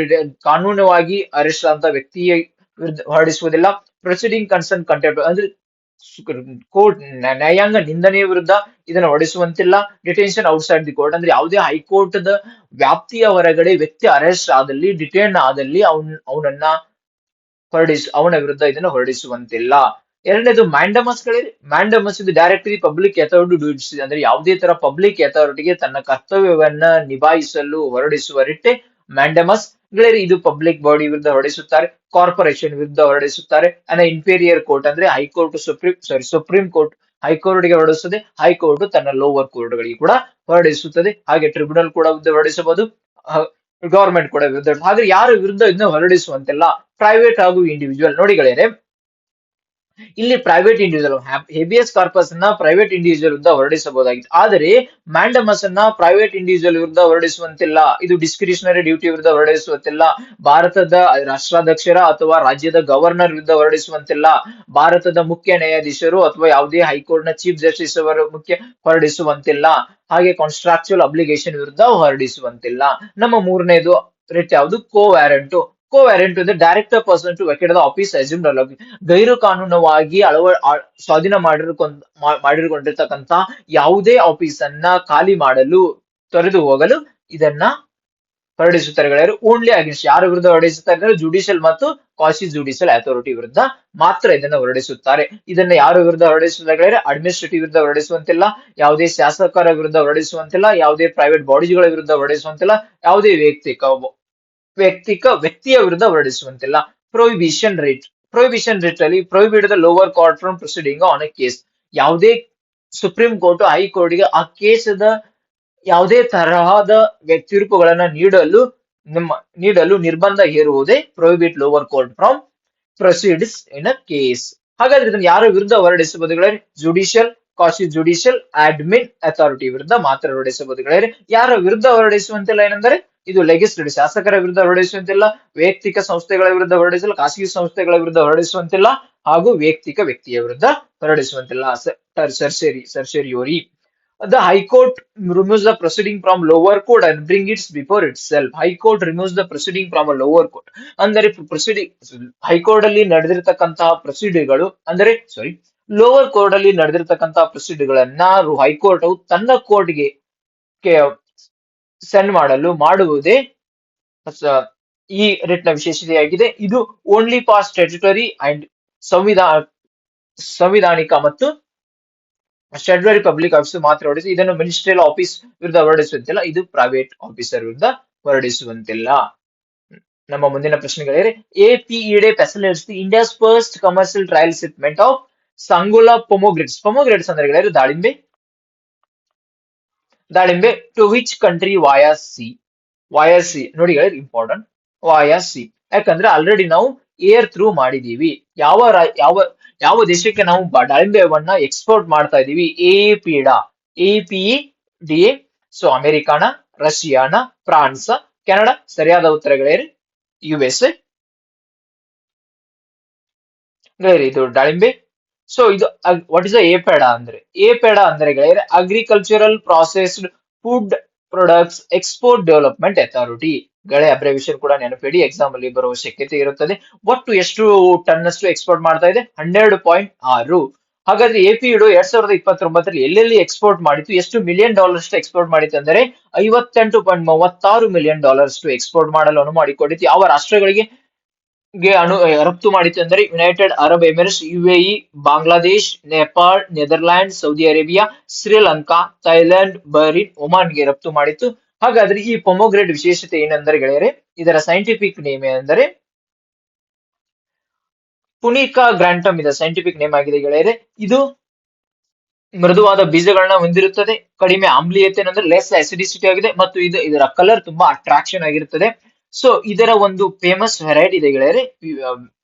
ಕಾನೂನವಾಗಿ ಅರೆಸ್ಟ್ ಅಂತ ವ್ಯಕ್ತಿಯ ವಿರುದ್ಧ ಹೊರಡಿಸುವುದಿಲ್ಲ. ಪ್ರೊಸೀಡಿಂಗ್ ಕನ್ಸರ್ನ್ ಕಂಟೆಂಪ್ಟ್ ಅಂದ್ರೆ ಕೋರ್ಟ್ ನ್ಯಾಯಾಂಗ ನಿಂದನೆಯ ವಿರುದ್ಧ ಇದನ್ನು ಹೊರಡಿಸುವಂತಿಲ್ಲ. ಡಿಟೆನ್ಷನ್ ಔಟ್ಸೈಡ್ ದಿ ಕೋರ್ಟ್ ಅಂದ್ರೆ ಯಾವುದೇ ಹೈಕೋರ್ಟ್ ದ ವ್ಯಾಪ್ತಿಯ ಹೊರಗಡೆ ವ್ಯಕ್ತಿ ಅರೆಸ್ಟ್ ಆದಲ್ಲಿ, ಡಿಟೈನ್ ಆದಲ್ಲಿ ಅವನ ವಿರುದ್ಧ ಇದನ್ನು ಹೊರಡಿಸುವಂತಿಲ್ಲ. ಎರಡನೇದು ಮ್ಯಾಂಡಮಸ್ ಗಳಿದೆ. ಮ್ಯಾಂಡಮಸ್ ಇದು ಡೈರೆಕ್ಟ್ಲಿ ಪಬ್ಲಿಕ್ ಅಥಾರಿಟಿ ಡ್ಯೂಟಿಸ್ ಅಂದ್ರೆ ಯಾವುದೇ ತರ ಪಬ್ಲಿಕ್ ಅಥಾರಿಟಿಗೆ ತನ್ನ ಕರ್ತವ್ಯವನ್ನ ನಿಭಾಯಿಸಲು ಹೊರಡಿಸುವ ರಿಟ್ಟೆ ಮ್ಯಾಂಡಮಸ್ ಗೆಳೆಯರೆ. ಇದು ಪಬ್ಲಿಕ್ ಬಾಡಿ ವಿರುದ್ಧ ಹೊರಡಿಸುತ್ತಾರೆ, ಕಾರ್ಪೊರೇಷನ್ ವಿರುದ್ಧ ಹೊರಡಿಸುತ್ತಾರೆ. ಇನ್ಫೀರಿಯರ್ ಕೋರ್ಟ್ ಅಂದ್ರೆ ಹೈಕೋರ್ಟ್ ಸುಪ್ರೀಂ ಕೋರ್ಟ್ ಹೈಕೋರ್ಟ್ ಗೆ ಹೊರಡಿಸುತ್ತದೆ, ಹೈಕೋರ್ಟ್ ತನ್ನ ಲೋವರ್ ಕೋರ್ಟ್ ಗಳಿಗೆ ಕೂಡ ಹೊರಡಿಸುತ್ತದೆ. ಹಾಗೆ ಟ್ರಿಬ್ಯುನಲ್ ಕೂಡ ವಿರುದ್ಧ ಹೊರಡಿಸಬಹುದು, ಗವರ್ಮೆಂಟ್ ಕೂಡ ವಿರುದ್ಧ. ಹಾಗೆ ಯಾರು ವಿರುದ್ಧ ಇದನ್ನ ಹೊರಡಿಸುವಂತಿಲ್ಲ, ಪ್ರೈವೇಟ್ ಹಾಗೂ ಇಂಡಿವಿಜುವಲ್. ನೋಡಿ ಗೆಳೆಯರೆ, ಇಲ್ಲಿ ಪ್ರೈವೇಟ್ ಇಂಡಿವಿಜುವಲ್ ಹೇಬಿಯಸ್ ಕಾರ್ಪಸ್ ಅನ್ನ ಪ್ರೈವೇಟ್ ಇಂಡಿವಿಜುವಲ್ ವಿರುದ್ಧ ಹೊರಡಿಸಬಹುದಾಗಿತ್ತು. ಆದರೆ ಮ್ಯಾಂಡಮಸ್ ಅನ್ನ ಪ್ರೈವೇಟ್ ಇಂಡಿವಿಜುವಲ್ ವಿರುದ್ಧ ಹೊರಡಿಸುವಂತಿಲ್ಲ. ಇದು ಡಿಸ್ಕ್ರಿಷನರಿ ಡ್ಯೂಟಿ ವಿರುದ್ಧ ಹೊರಡಿಸುವಂತಿಲ್ಲ. ಭಾರತದ ರಾಷ್ಟ್ರಾಧ್ಯಕ್ಷರ ಅಥವಾ ರಾಜ್ಯದ ಗವರ್ನರ್ ವಿರುದ್ಧ ಹೊರಡಿಸುವಂತಿಲ್ಲ. ಭಾರತದ ಮುಖ್ಯ ನ್ಯಾಯಾಧೀಶರು ಅಥವಾ ಯಾವುದೇ ಹೈಕೋರ್ಟ್ ನ ಚೀಫ್ ಜಸ್ಟಿಸ್ ಅವರು ಹೊರಡಿಸುವಂತಿಲ್ಲ. ಹಾಗೆ ಕಾಂಟ್ರಾಕ್ಚುಯಲ್ ಅಬ್ಲಿಗೇಷನ್ ವಿರುದ್ಧ ಹೊರಡಿಸುವಂತಿಲ್ಲ. ನಮ್ಮ ಮೂರನೇದು ರಿಟ್ ಯಾವುದು, ಕೋವ್ಯಾರೆಂಟ್. ಕೋವ್ಯಾರೆಂಟ್ ಅಂದ್ರೆ direct person to vacate the office assumed ಅಲೋವ್. ಗೈರು ಕಾನೂನವಾಗಿ ಸ್ವಾಧೀನ ಮಾಡಿಕೊಂಡಿರ್ತಕ್ಕಂತ ಯಾವುದೇ ಆಫೀಸ್ ಅನ್ನ ಖಾಲಿ ಮಾಡಲು, ತೊರೆದು ಹೋಗಲು ಇದನ್ನ ಹೊರಡಿಸುತ್ತಾರೆ ಗೆಳೆಯರು. ಓನ್ಲಿ ಅಗೇನ್ಸ್ಟ್ ಯಾರ ವಿರುದ್ಧ ಹೊರಡಿಸುತ್ತಾರೆ, ಜುಡಿಷಿಯಲ್ ಮತ್ತು ಕ್ವಾಸಿ ಜುಡಿಷಿಯಲ್ ಅಥಾರಿಟಿ ವಿರುದ್ಧ ಮಾತ್ರ ಇದನ್ನ ಹೊರಡಿಸುತ್ತಾರೆ. ಇದನ್ನ ಯಾರು ವಿರುದ್ಧ ಹೊರಡಿಸುತ್ತಾರೆ ಗೆಳೆಯರೆ, ಅಡ್ಮಿನಿಸ್ಟ್ರೇಟಿವ್ ವಿರುದ್ಧ ಹೊರಡಿಸುವಂತಿಲ್ಲ, ಯಾವುದೇ ಶಾಸಕರ ವಿರುದ್ಧ ಹೊರಡಿಸುವಂತಿಲ್ಲ, ಯಾವುದೇ ಪ್ರೈವೇಟ್ ಬಾಡೀಸ್ಗಳ ವಿರುದ್ಧ ಹೊರಡಿಸುವಂತಿಲ್ಲ, ಯಾವುದೇ ವ್ಯಕ್ತಿಯ ವಿರುದ್ಧ ಹೊರಡಿಸುವಂತಿಲ್ಲ. ಪ್ರೊಹಿಬಿಷನ್ ರಿಟ್ ಅಲ್ಲಿ prohibit the lower court from proceeding on a case. ಯಾವುದೇ ಸುಪ್ರೀಂ ಕೋರ್ಟ್ ಹೈಕೋರ್ಟ್ ಗೆ ಆ ಕೇಸದ ಯಾವುದೇ ತರಹದ ತೀರ್ಪುಗಳನ್ನ ನೀಡಲು ನಿರ್ಬಂಧ ಹೇರುವುದೇ prohibit lower court from proceeds in a case. ಹಾಗಾದ್ರೆ ಇದನ್ನು ಯಾರ ವಿರುದ್ಧ ಹೊರಡಿಸಬಹುದು ಗೆಳೆಯರೆ, judicial, quasi judicial, admin authority ವಿರುದ್ಧ ಮಾತ್ರ ಹೊರಡಿಸಬಹುದು ಗೆಳೆಯರೆ. ಯಾರ ವಿರುದ್ಧ ಹೊರಡಿಸುವಂತಿಲ್ಲ ಏನೆಂದರೆ, ಇದು ಲೆಗಿಸ್ಲೇಟಿವ್ ಶಾಸಕರ ವಿರುದ್ಧ ಹೊರಡಿಸುವಂತಿಲ್ಲ, ವೈಯಕ್ತಿಕ ಸಂಸ್ಥೆಗಳ ವಿರುದ್ಧ ಹೊರಡಿಸಲು, ಖಾಸಗಿ ಸಂಸ್ಥೆಗಳ ವಿರುದ್ಧ ಹೊರಡಿಸುವಂತಿಲ್ಲ, ಹಾಗೂ ವ್ಯಕ್ತಿಯ ವಿರುದ್ಧ ಹೊರಡಿಸುವಂತಿಲ್ಲ. ಸರ್ಸೆರಿಯೋರಿ. The High Court removes the proceeding from lower court and bring it before itself. High Court removes the proceeding from a lower court. ಅಂದರೆ ಪ್ರೊಸೀಡಿಂಗ್ ಹೈಕೋರ್ಟ್ ಅಲ್ಲಿ ನಡೆದಿರ್ತಕ್ಕಂತಹ ಪ್ರೊಸೀಡಿಂಗ್ಗಳು ಅಂದರೆ ಸಾರಿ ಲೋವರ್ ಕೋರ್ಟ್ ಅಲ್ಲಿ ನಡೆದಿರ್ತಕ್ಕಂತಹ ಪ್ರೊಸೀಡಿಂಗ್ಗಳನ್ನ ಹೈಕೋರ್ಟ್ ತನ್ನ ಕೋರ್ಟ್ಗೆ ಸೆಂಡ್ ಮಾಡುವುದೇ ಈ ರಿಟ್ನ ವಿಶೇಷತೆಯಾಗಿದೆ. ಇದು ಓನ್ಲಿ ಫಾರ್ ಸ್ಟ್ಯಾಟ್ಯುಟರಿ ಅಂಡ್ ಸಂವಿಧಾನಿಕ ಮತ್ತು ಸ್ಟ್ಯಾಟ್ಯುಟರಿ ಪಬ್ಲಿಕ್ ಆಫೀಸರ್ ಮಾತ್ರ ಹೊರಡಿಸಿ. ಇದನ್ನು ಮಿನಿಸ್ಟ್ರಿಯಲ್ ಆಫೀಸ್ ವಿರುದ್ಧ ಹೊರಡಿಸುವಂತಿಲ್ಲ. ಇದು ಪ್ರೈವೇಟ್ ಆಫೀಸರ್ ವಿರುದ್ಧ ಹೊರಡಿಸುವಂತಿಲ್ಲ. ನಮ್ಮ ಮುಂದಿನ ಪ್ರಶ್ನೆಗಳೇ, APEDA facilitates the India's first commercial trial shipment of Sangola pomegranates. Pomegranates ಅಂದ್ರೆ ದಾಳಿಂಬೆ to which country via sea. via sea ನೋಡಿ ಇಂಪಾರ್ಟೆಂಟ್, via sea. ಯಾಕಂದ್ರೆ ಆಲ್ರೆಡಿ ನಾವು ಏರ್ ಥ್ರೂ ಮಾಡಿದೀವಿ. ಯಾವ ದೇಶಕ್ಕೆ ನಾವು ದಾಳಿಂಬೆ ಹಣ್ಣನ್ನ ಎಕ್ಸ್ಪೋರ್ಟ್ ಮಾಡ್ತಾ ಇದೀವಿ? APEDA. ಸೊ ಅಮೆರಿಕಾನ, ರಷ್ಯಾನ, ಫ್ರಾನ್ಸ್, ಕೆನಡಾ. ಸರಿಯಾದ ಉತ್ತರಗಳೇನು? USA. ಇದು ದಾಳಿಂಬೆ. ಸೊ ಇದು ವಾಟ್ ಇಸ್ APEDA ಅಂದ್ರೆ? APEDA ಅಂದ್ರೆ agricultural processed food products export development authority. Abbreviation ಕೂಡ ನೆನಪಿಡಿ, ಎಕ್ಸಾಮ್ ಅಲ್ಲಿ ಬರುವ ಶಕ್ಯತೆ ಇರುತ್ತದೆ. ಒಟ್ಟು ಎಷ್ಟು ಟನ್ ಅಷ್ಟು ಎಕ್ಸ್ಪೋರ್ಟ್ ಮಾಡ್ತಾ ಇದೆ? 12.6. ಹಾಗಾದ್ರೆ APEDA 2029ರಲ್ಲಿ ಎಲ್ಲೆಲ್ಲಿ ಎಕ್ಸ್ಪೋರ್ಟ್ ಮಾಡಿತ್ತು? ಎಷ್ಟು $1 million ಅಷ್ಟು ಎಕ್ಸ್ಪೋರ್ಟ್ ಮಾಡಿತ್ತು ಅಂದರೆ $58.36 million ಅಷ್ಟು ಎಕ್ಸ್ಪೋರ್ಟ್ ಮಾಡಲು ಅನುವು ಮಾಡಿಕೊಟ್ಟಿತ್ತು. ಯಾವ ರಾಷ್ಟ್ರಗಳಿಗೆ ರಫ್ತು ಮಾಡಿತ್ತು ಅಂದರೆ United Arab Emirates, UAE, Bangladesh, Nepal, Netherland, Saudi Arabia, Sri Lanka, Thailand, ಬಹ್ರೀನ್, ಒಮಾನ್ಗೆ ರಫ್ತು ಮಾಡಿತ್ತು. ಹಾಗಾದ್ರೆ ಈ ಪೊಮೊಗ್ರೇಟ್ ವಿಶೇಷತೆ ಏನೆಂದರೆ ಗೆಳೆಯರೆ, ಇದರ ಸೈಂಟಿಫಿಕ್ ನೇಮ್ ಏನೆಂದರೆ ಪುನಿಕಾ ಗ್ರಾಂಟಮ್. ಇದರ ಸೈಂಟಿಫಿಕ್ ನೇಮ್ ಆಗಿದೆ ಗೆಳೆಯರೆ. ಇದು ಮೃದುವಾದ ಬೀಜಗಳನ್ನ ಹೊಂದಿರುತ್ತದೆ. ಕಡಿಮೆ ಆಮ್ಲೀಯತೆ ಅಂದ್ರೆ ಲೆಸ್ ಅಸಿಡಿಸಿಟಿ ಆಗಿದೆ ಮತ್ತು ಇದರ ಕಲರ್ ತುಂಬಾ ಅಟ್ರಾಕ್ಷನ್ ಆಗಿರುತ್ತದೆ. ಸೊ ಇದರ ಒಂದು ಫೇಮಸ್ ವೆರೈಟಿ ಇದೆ ಗೆಳೆಯರೆ.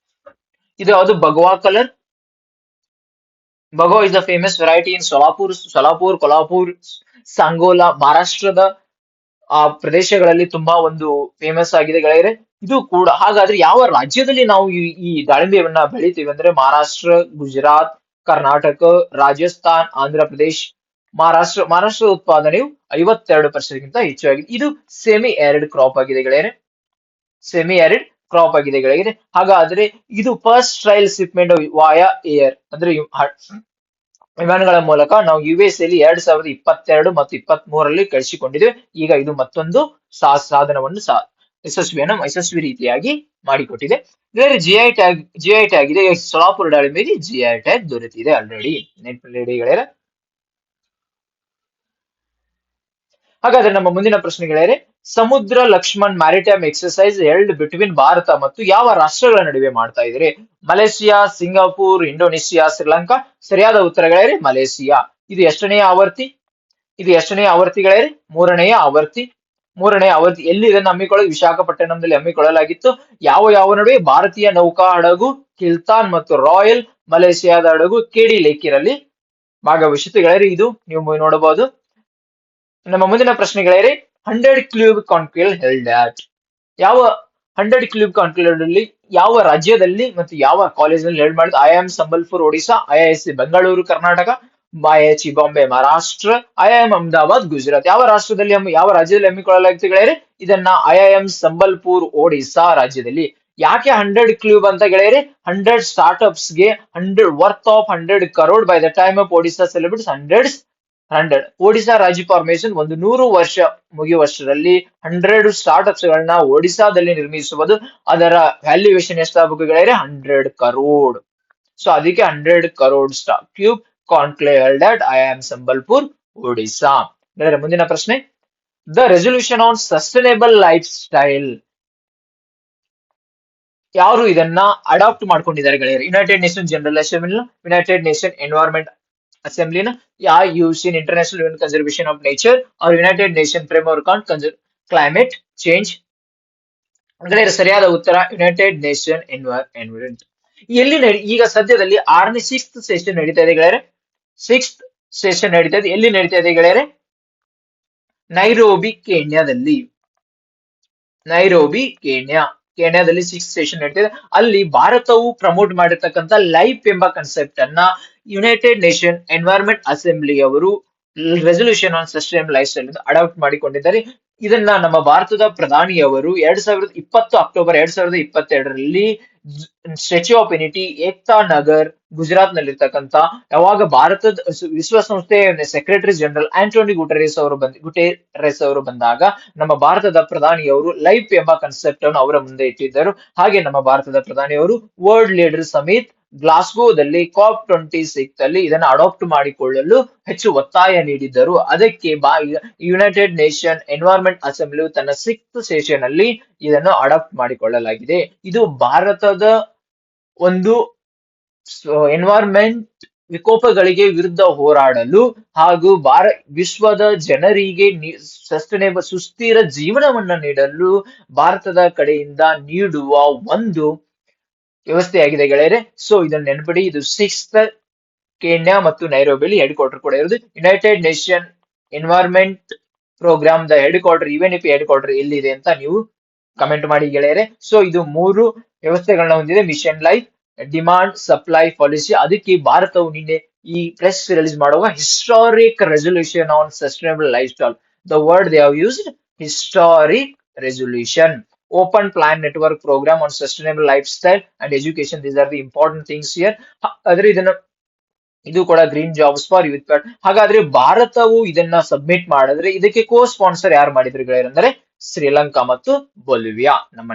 ಇದು ಯಾವುದು? Bhagwa colour. Bhagwa is the famous variety in Solapur, Kolhapur, Sangola, ಮಹಾರಾಷ್ಟ್ರದ ಪ್ರದೇಶಗಳಲ್ಲಿ ತುಂಬಾ ಒಂದು ಫೇಮಸ್ ಆಗಿದೆ ಗೆಳೆಯರೆ. ಇದು ಕೂಡ ಹಾಗಾದ್ರೆ ಯಾವ ರಾಜ್ಯದಲ್ಲಿ ನಾವು ಈ ದಾಳಿಂಬೆಯನ್ನ ಬೆಳಿತೀವಿ ಅಂದ್ರೆ ಮಹಾರಾಷ್ಟ್ರ, ಗುಜರಾತ್, ಕರ್ನಾಟಕ, ರಾಜಸ್ಥಾನ್, ಆಂಧ್ರ ಪ್ರದೇಶ್. ಮಹಾರಾಷ್ಟ್ರ ಉತ್ಪಾದನೆಯು 52% ಗಿಂತ ಹೆಚ್ಚಾಗಿದೆ. ಇದು ಸೆಮಿ ಆರಿಡ್ ಕ್ರಾಪ್ ಆಗಿದೆ ಗೆಳೆಯರೆ. ಸೆಮಿ ಆರಿಡ್ ಕ್ರಾಪ್ ಆಗಿದೆ ಗೆಳೆಯರೆ. ಹಾಗಾದ್ರೆ ಇದು ಫಸ್ಟ್ ಟ್ರಯಲ್ ಶಿಪ್ಮೆಂಟ್ ವಾಯಾ ಏರ್ ಅಂದ್ರೆ ವಿಮಾನಗಳ ಮೂಲಕ ನಾವು US ಅಲ್ಲಿ 2022 ಮತ್ತು 23ರಲ್ಲಿ ಕಳಿಸಿಕೊಂಡಿದ್ದೇವೆ. ಈಗ ಇದು ಮತ್ತೊಂದು ಸಾಧನವನ್ನು ಯಶಸ್ವಿ ರೀತಿಯಾಗಿ ಮಾಡಿಕೊಟ್ಟಿದೆ. ಬೇರೆ GI ಟ್ಯಾಗ್ ಆಗಿದೆ. ಸೊಲಾಪುರ ದಾಳಿಂಬೆಗೆ GI ಟ್ಯಾಗ್ ದೊರೆತಿದೆ ಆಲ್ರೆಡಿ. ನೆನಪಿಡಿ ಗೆಳೆಯರೆ. ಹಾಗಾದ್ರೆ ನಮ್ಮ ಮುಂದಿನ ಪ್ರಶ್ನೆಗಳೇ, Samudra Lakshman maritime exercise held between Bharat ಮತ್ತು ಯಾವ ರಾಷ್ಟ್ರಗಳ ನಡುವೆ ಮಾಡ್ತಾ ಇದ್ರೆ? Malaysia, Singapore, Indonesia, Sri Lanka. ಸರಿಯಾದ ಉತ್ತರಗಳೇ ಮಲೇಷಿಯಾ. ಇದು ಎಷ್ಟನೆಯ ಆವರ್ತಿ? ಗೆಳೆಯರೆ? ಮೂರನೆಯ ಆವರ್ತಿ. ಎಲ್ಲಿ ಇದನ್ನು ವಿಶಾಖಪಟ್ಟಣಂದಲ್ಲಿ ಹಮ್ಮಿಕೊಳ್ಳಲಾಗಿತ್ತು. ಯಾವ ನಡುವೆ? ಭಾರತೀಯ ನೌಕಾ ಹಡಗು ಕಿಲ್ತಾನ್ ಮತ್ತು ರಾಯಲ್ ಮಲೇಷಿಯಾದ ಹಡಗು KD ಲೇಕಿರಲ್ಲಿ ಭಾಗವಹಿಸಿತ್ತು ಗೆಳೆಯರೆ. ಇದು ನೀವು ನೋಡಬಹುದು. ನಮ್ಮ ಮುಂದಿನ ಪ್ರಶ್ನೆಗಳೇ, 100 ಕ್ಯೂಬ್ ಕಾನ್ಕ್ಲೇವ್ ಹೆಲ್ಡ್ ಅಟ್. ಯಾವ 100 ಕ್ಯೂಬ್ ಕಾನ್ಕ್ಲೇವ್ ಅಲ್ಲಿ ಯಾವ ರಾಜ್ಯದಲ್ಲಿ ಮತ್ತು ಯಾವ ಕಾಲೇಜಿನಲ್ಲಿ ಹೆಲ್ಡ್ ಮಾಡಿದ್ದು? IIM Sambalpur Odisha, IISc Bengaluru Karnataka, IIT Bombay Maharashtra, IIM Ahmedabad Gujarat. ಯಾವ ರಾಜ್ಯದಲ್ಲಿ ಹಮ್ಮಿಕೊಳ್ಳಲಾಗಿತ್ತು ಗೆಳೆಯರೆ? ಇದನ್ನ IIM ಸಂಬಲ್ಪುರ್ ಒಡಿಶಾ ರಾಜ್ಯದಲ್ಲಿ. ಯಾಕೆ 100 ಕ್ಯೂಬ್ ಅಂತ ಗೆಳೆಯರೆ? 100 ಸ್ಟಾರ್ಟ್ಅಪ್ಸ್ ಗೆ 100 worth of 100 crore by the time of Odisha celebrates 100. Odisha ರಾಜ್ಯ ಫಾರ್ಮೇಶನ್ 100 ವರ್ಷ ಮುಗಿಯುವಷ್ಟರಲ್ಲಿ 100 ಸ್ಟಾರ್ಟ್ಅಪ್ಸ್ ಗಳನ್ನ ಒಡಿಶಾದಲ್ಲಿ ನಿರ್ಮಿಸುವುದು. ಅದರ ವ್ಯಾಲ್ಯೂಯೇಷನ್ ಎಷ್ಟಾಗಬೇಕು ಗೆಳೆಯರೆ? 100 crore. ಸೊ ಅದಕ್ಕೆ 100 crore cube conclave held at IIM Sambalpur Odisha. ಮುಂದಿನ ಪ್ರಶ್ನೆ, the resolution on sustainable life style. ಯಾರು ಇದನ್ನ ಅಡಾಪ್ಟ್ ಮಾಡ್ಕೊಂಡಿದ್ದಾರೆ ಗೆಳೆಯರೆ? United Nation General Assembly, United Nation Environment ಅಸೆಂಬ್ಲಿನ, UN International Conservation of Nature or United Nation Framework on Climate Change. ಗೆಳೆಯರೆ ಸರಿಯಾದ ಉತ್ತರ ಯುನೈಟೆಡ್ ನೇಷನ್ ಎನ್ವೈರನ್ಮೆಂಟ್. ಈಗ ಸದ್ಯದಲ್ಲಿ 6th ಸೆಷನ್ ನಡೀತಾ ಇದೆ ಗೆಳೆಯರೆ. 6th ಸೆಷನ್ ನಡೀತಾ ಇದೆ. ಎಲ್ಲಿ ನಡೀತಾ ಇದೆ ಗೆಳೆಯರೆ? ನೈರೋಬಿ ಕೇನ್ಯಾದಲ್ಲಿ. ಕೇನ್ಯಾದಲ್ಲಿ 6th ಸೆಷನ್ ನಡೀತಿದೆ. ಅಲ್ಲಿ ಭಾರತವು ಪ್ರಮೋಟ್ ಮಾಡಿರ್ತಕ್ಕಂಥ ಲೈಫ್ ಎಂಬ ಕಾನ್ಸೆಪ್ಟ್ ಅನ್ನ ಯುನೈಟೆಡ್ ನೇಷನ್ ಎನ್ವೈರನ್ಮೆಂಟ್ ಅಸೆಂಬ್ಲಿ ಅವರು resolution on sustainable life style adopt ಮಾಡಿಕೊಂಡಿದ್ದಾರೆ. ಇದನ್ನ ನಮ್ಮ ಭಾರತದ ಪ್ರಧಾನಿಯವರು 2020 ಅಕ್ಟೋಬರ್ 2022ರಲ್ಲಿ Statue of Unity Ekta Nagar Gujarat ನಲ್ಲಿರ್ತಕ್ಕಂಥ, ಯಾವಾಗ ಭಾರತದ ವಿಶ್ವಸಂಸ್ಥೆಯ ಸೆಕ್ರೆಟರಿ ಜನರಲ್ ಆಂಟೋನಿ ಗುಟೆರೆಸ್ ಅವರು ಬಂದಾಗ ನಮ್ಮ ಭಾರತದ ಪ್ರಧಾನಿಯವರು ಲೈಫ್ ಎಂಬ ಕಾನ್ಸೆಪ್ಟ್ ಅನ್ನು ಅವರ ಮುಂದೆ ಇಟ್ಟಿದ್ದರು. ಹಾಗೆ ನಮ್ಮ ಭಾರತದ ಪ್ರಧಾನಿಯವರು ವರ್ಲ್ಡ್ ಲೀಡರ್ ಸಮಿತ್ ಗ್ಲಾಸ್ಗೋದಲ್ಲಿ COP26 ಅಲ್ಲಿ ಇದನ್ನು ಅಡಾಪ್ಟ್ ಮಾಡಿಕೊಳ್ಳಲು ಹೆಚ್ಚು ಒತ್ತಾಯ ನೀಡಿದ್ದರು. ಅದಕ್ಕೆ ಯುನೈಟೆಡ್ ನೇಷನ್ ಎನ್ವೈರನ್ಮೆಂಟ್ ಅಸೆಂಬ್ಲಿ ತನ್ನ 6th ಸೆಷನ್ ಅಲ್ಲಿ ಇದನ್ನು ಅಡಾಪ್ಟ್ ಮಾಡಿಕೊಳ್ಳಲಾಗಿದೆ. ಇದು ಭಾರತದ ಒಂದು ಎನ್ವೈರನ್ಮೆಂಟ್ ವಿಕೋಪಗಳಿಗೆ ವಿರುದ್ಧ ಹೋರಾಡಲು ಹಾಗೂ ವಿಶ್ವದ ಜನರಿಗೆ ಸಸ್ಟೈನೇಬಲ್ ಸುಸ್ಥಿರ ಜೀವನವನ್ನ ನೀಡಲು ಭಾರತದ ಕಡೆಯಿಂದ ನೀಡುವ ಒಂದು ವ್ಯವಸ್ಥೆಯಾಗಿದೆ ಗೆಳೆಯರೆ. ಸೊ ಇದನ್ನ ನೆನಪಿಡಿ. ಇದು 6th ಕೆನ್ಯಾ ಮತ್ತು ನೈರೋಬಿಯಲ್ಲಿ ಹೆಡ್ ಕ್ವಾರ್ಟರ್ ಕೂಡ ಇರುವುದು. United Nation Environment Programme the head quarter, UNEP head quarter ಎಲ್ಲಿದೆ ಅಂತ ನೀವು ಕಮೆಂಟ್ ಮಾಡಿ ಗೆಳೆಯರೆ. ಸೊ ಇದು 3 ವ್ಯವಸ್ಥೆಗಳನ್ನ ಹೊಂದಿದೆ. Mission life, demand supply policy. ಅದಕ್ಕೆ ಭಾರತವು ನಿನ್ನೆ ಈ ಪ್ರೆಸ್ ರಿಲೀಸ್ ಮಾಡುವ historic resolution on sustainable life style, the word they have used, historic resolution. Open Plan Network Program on Sustainable Lifestyle and Education. These are the important things here. ಆದ್ರೆ ಇದು ಕೂಡ green jobs for youth card. ಹಾಗಾದ್ರೆ ಭಾರತವು ಇದನ್ನ submit ಮಾಡಿದ್ರೆ ಇದಕ್ಕೆ ಕೋ sponsor ಯಾರು ಮಾಡಿದ್ರು ಗೆಳೆಯರೆ ಅಂದ್ರೆ ಶ್ರೀಲಂಕಾ ಮತ್ತು ಬೊಲಿವಿಯಾ. ನಮ್ಮ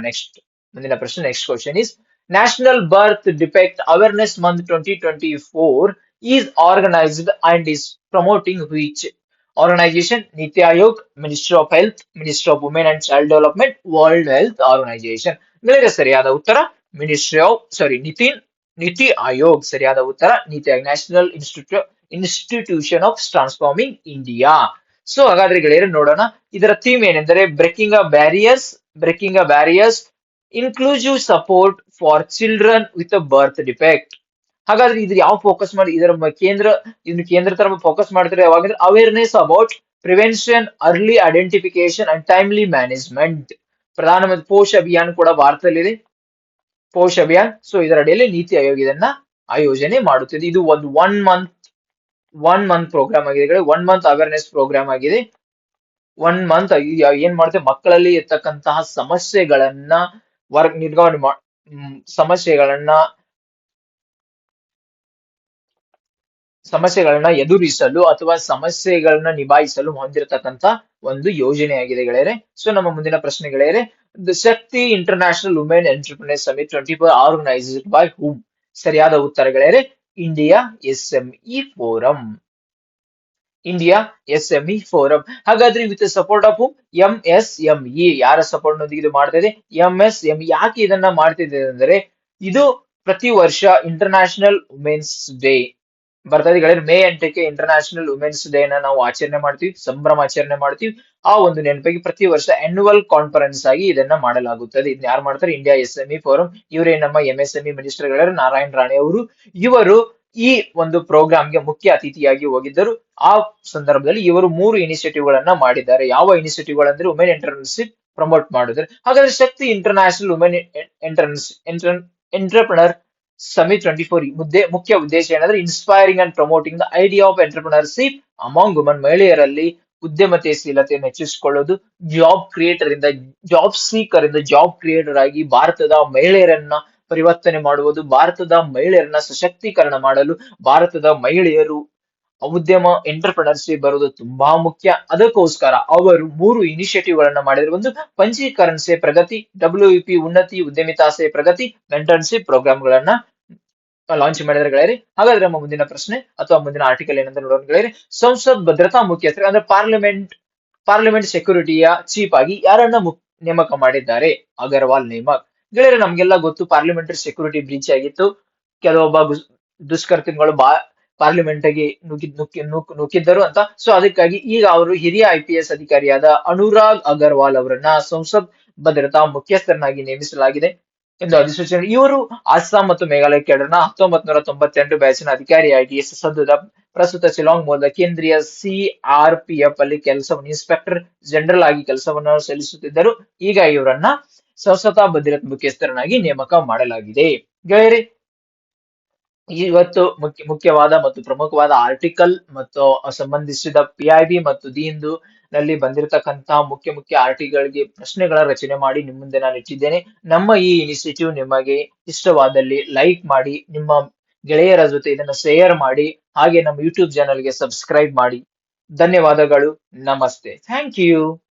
ಮುಂದಿನ ಪ್ರಶ್ನೆ, next question is national birth defect awareness month 2024 is organized and is promoting which organization? Niti Aayog, Ministry of Health, Ministry of Women and Child Development, World Health Organization. ಗೆಳೆಯರೆ ಸರಿಯಾದ ಉತ್ತರ ನೀತಿ ಆಯೋಗ್ ಸರಿಯಾದ ಉತ್ತರ. NITI Aayog, National Institution of Transforming India. So ಹಾಗಾದ್ರೆ ಗೆಳೆಯರೆ ನೋಡೋಣ, ಇದರ theme ಏನೆಂದರೆ breaking a barriers inclusive support for children with a birth defect. ಹಾಗಾದ್ರೆ ಇದ್ರ ಯಾವ ಫೋಕಸ್ ಮಾಡಿ ಕೇಂದ್ರ ತರ ಫೋಕಸ್ ಮಾಡ್ತಾರೆ ಯಾವಾಗಂದ್ರೆ awareness about prevention, early identification and timely management. ಪ್ರಧಾನಮಂತ್ರಿ ಪೋಷ್ ಅಭಿಯಾನ್ ಕೂಡ ಭಾರತದಲ್ಲಿದೆ, ಪೋಷ್ ಅಭಿಯಾನ್. ಸೊ ಇದರ ಅಡಿಯಲ್ಲಿ ನೀತಿ ಆಯೋಗ ಇದನ್ನ ಆಯೋಜನೆ ಮಾಡುತ್ತಿದೆ. ಇದು ಒಂದು ಒನ್ ಮಂತ್ ಪ್ರೋಗ್ರಾಮ್ ಆಗಿದೆ, 1 ಮಂತ್ ಅವೇರ್ನೆಸ್ ಪ್ರೋಗ್ರಾಮ್ ಆಗಿದೆ. 1 ಮಂತ್ ಏನ್ ಮಾಡುತ್ತೆ, ಮಕ್ಕಳಲ್ಲಿ ಇರ್ತಕ್ಕಂತಹ ಸಮಸ್ಯೆಗಳನ್ನ ಎದುರಿಸಲು ಅಥವಾ ಸಮಸ್ಯೆಗಳನ್ನ ನಿಭಾಯಿಸಲು ಹೊಂದಿರತಕ್ಕಂತ ಒಂದು ಯೋಜನೆಯಾಗಿದೆ ಗೆಳೆಯರೆ. ಸೊ ನಮ್ಮ ಮುಂದಿನ ಪ್ರಶ್ನೆ ಗೆಳೆಯರೆ, the Shakti international women entrepreneur summit 24 organised by ಹೂಮ್? ಸರಿಯಾದ ಉತ್ತರ ಗೆಳೆಯರೆ ಇಂಡಿಯಾ SME ಫೋರಂ. ಹಾಗಾದ್ರೆ ವಿತ್ ಸಪೋರ್ಟ್ ಆಫ್ MSME, ಯಾರ ಸಪೋರ್ಟ್ ನೊಂದಿಗೆ ಇದು ಮಾಡ್ತಾ ಇದೆ? MSME. ಯಾಕೆ ಇದನ್ನ ಮಾಡ್ತಿದೆ ಅಂದ್ರೆ ಇದು ಪ್ರತಿ ವರ್ಷ ಇಂಟರ್ನ್ಯಾಷನಲ್ ವುಮೆನ್ಸ್ ಡೇ ಬರ್ತಾ ಇದೆ ಗೆಳೆಯರೆ. ಮೇ 8ಕ್ಕೆ ಇಂಟರ್ನ್ಯಾಷನಲ್ ವುಮೆನ್ಸ್ ಡೇ ನ ನಾವು ಸಂಭ್ರಮಾಚರಣೆ ಮಾಡ್ತೀವಿ. ಆ ಒಂದು ನೆನಪಿಗೆ ಪ್ರತಿ ವರ್ಷ ಆನ್ಯುವಲ್ ಕಾನ್ಫರೆನ್ಸ್ ಆಗಿ ಇದನ್ನ ಮಾಡಲಾಗುತ್ತದೆ. ಇದನ್ನ ಯಾರು ಮಾಡ್ತಾರೆ? India SME forum. ಇವರೇ ನಮ್ಮ MSME ಮಿನಿಸ್ಟರ್ ಗೆಳೆಯರು ನಾರಾಯಣ್ ರಾಣೆ ಅವರು. ಇವರು ಈ ಒಂದು ಪ್ರೋಗ್ರಾಮ್ಗೆ ಮುಖ್ಯ ಅತಿಥಿಯಾಗಿ ಹೋಗಿದ್ದರು. ಆ ಸಂದರ್ಭದಲ್ಲಿ ಇವರು 3 ಇನಿಷಿಯೇಟಿವ್ ಗಳನ್ನ ಮಾಡಿದ್ದಾರೆ. ಯಾವ ಇನಿಷಿಯೇಟಿವ್ ಗಳಂದ್ರೆ ವುಮೆನ್ ಎಂಟರ್ಪ್ರಿನರ್ಶಿಪ್ ಪ್ರಮೋಟ್ ಮಾಡಿದ್ರೆ. ಹಾಗಾದ್ರೆ ಶಕ್ತಿ ಇಂಟರ್ನ್ಯಾಷನಲ್ ವುಮೆನ್ ಎಂಟರ್ಪ್ರಿನರ್ ಸಮಿಟ್ 24 ಮುಖ್ಯ ಉದ್ದೇಶ ಏನಂದ್ರೆ inspiring and promoting the idea of entrepreneurship among woman. ಮಹಿಳೆಯರಲ್ಲಿ ಉದ್ಯಮಶೀಲತೆಯನ್ನು ಹೆಚ್ಚಿಸಿಕೊಳ್ಳೋದು, ಜಾಬ್ ಸೀಕರ್ ಇಂದ ಜಾಬ್ ಕ್ರಿಯೇಟರ್ ಆಗಿ ಭಾರತದ ಮಹಿಳೆಯರನ್ನ ಪರಿವರ್ತನೆ ಮಾಡುವುದು, ಭಾರತದ ಮಹಿಳೆಯರನ್ನ ಸಶಕ್ತೀಕರಣ ಮಾಡಲು ಭಾರತದ ಮಹಿಳೆಯರು ಉದ್ಯಮ ಎಂಟರ್ಪ್ರಿನರ್ಶಿಪ್ ಬರುವುದು ತುಂಬಾ ಮುಖ್ಯ. ಅದಕ್ಕೋಸ್ಕರ ಅವರು 3 ಇನಿಷಿಯೇಟಿವ್ ಗಳನ್ನ ಮಾಡಿದ್ರು. ಒಂದು ಪಂಜೀಕರಣ ಸೇ ಪ್ರಗತಿ, WP ಉನ್ನತಿ ಉದ್ಯಮಿತಾ ಸೇ ಪ್ರಗತಿ, ಮೆಂಟರ್ಶಿಪ್ ಪ್ರೋಗ್ರಾಮ್ ಗಳನ್ನ ಲಾಂಚ್ ಮಾಡಿದ್ರೆ ಗೆಳೆಯರೆ. ಹಾಗಾದ್ರೆ ನಮ್ಮ ಮುಂದಿನ ಪ್ರಶ್ನೆ ಅಥವಾ ಮುಂದಿನ ಆರ್ಟಿಕಲ್ ಏನಂತ ನೋಡೋಣ ಗೆಳೆಯರೆ. ಸಂಸತ್ ಭದ್ರತಾ ಮುಖ್ಯಸ್ಥರು ಅಂದ್ರೆ ಪಾರ್ಲಿಮೆಂಟ್ ಸೆಕ್ಯೂರಿಟಿಯ ಚೀಫ್ ಆಗಿ ಯಾರನ್ನ ನೇಮಕ ಮಾಡಿದ್ದಾರೆ? ಅಗರ್ವಾಲ್ ನೇಮಕ್. ಗೆಳೆಯರೆ ನಮ್ಗೆಲ್ಲ ಗೊತ್ತು, ಪಾರ್ಲಿಮೆಂಟರಿ ಸೆಕ್ಯೂರಿಟಿ ಬ್ರೀಚ್ ಆಗಿತ್ತು. ಕೆಲವೊಬ್ಬ ದುಷ್ಕರ್ಮಿಗಳು ಪಾರ್ಲಿಮೆಂಟ್ ಗೆ ನುಗ್ಗಿದ್ದರು ಅಂತ. ಸೊ ಅದಕ್ಕಾಗಿ ಈಗ ಅವರು ಹಿರಿಯ IPS ಅಧಿಕಾರಿಯಾದ ಅನುರಾಗ್ ಅಗರ್ವಾಲ್ ಅವರನ್ನ ಸಂಸತ್ ಭದ್ರತಾ ಮುಖ್ಯಸ್ಥರನ್ನಾಗಿ ನೇಮಿಸಲಾಗಿದೆ ಎಂದು ಅಧಿಸೂಚನೆ. ಇವರು ಅಸ್ಸಾಂ ಮತ್ತು ಮೇಘಾಲಯ ಕೇಡರ್ನ 1998 ಬ್ಯಾಚಿನ ಅಧಿಕಾರಿಯಾಗಿ ಸದ್ಯದ ಪ್ರಸ್ತುತ ಶಿಲಾಂಗ್ ಮೂಲದ ಕೇಂದ್ರೀಯ CRPF ಅಲ್ಲಿ ಇನ್ಸ್ಪೆಕ್ಟರ್ ಜನರಲ್ ಆಗಿ ಕೆಲಸವನ್ನು ಸಲ್ಲಿಸುತ್ತಿದ್ದರು. ಈಗ ಇವರನ್ನ ಸಂಸತ್ ಭದ್ರತಾ ಮುಖ್ಯಸ್ಥರನ್ನಾಗಿ ನೇಮಕ ಮಾಡಲಾಗಿದೆ ಗೆಳೆಯರೆ. ಇವತ್ತು ಮುಖ್ಯವಾದ ಮತ್ತು ಪ್ರಮುಖವಾದ ಆರ್ಟಿಕಲ್ ಮತ್ತು ಸಂಬಂಧಿಸಿದ PIB ಮತ್ತು ದಿ ಹಿಂದೂ ನಲ್ಲಿ ಬಂದಿರತಕ್ಕಂತಹ ಮುಖ್ಯ ಆರ್ಟಿಕಲ್ಗೆ ಪ್ರಶ್ನೆಗಳ ರಚನೆ ಮಾಡಿ ನಿಮ್ಮ ಮುಂದೆ ನಾನು ಇಟ್ಟಿದ್ದೇನೆ. ನಮ್ಮ ಈ ಇನಿಷಿಯೇಟಿವ್ ನಿಮಗೆ ಇಷ್ಟವಾದಲ್ಲಿ ಲೈಕ್ ಮಾಡಿ, ನಿಮ್ಮ ಗೆಳೆಯರ ಜೊತೆ ಇದನ್ನ ಶೇರ್ ಮಾಡಿ, ಹಾಗೆ ನಮ್ಮ ಯೂಟ್ಯೂಬ್ ಚಾನಲ್ಗೆ ಸಬ್ಸ್ಕ್ರೈಬ್ ಮಾಡಿ. ಧನ್ಯವಾದಗಳು. ನಮಸ್ತೆ. Thank you.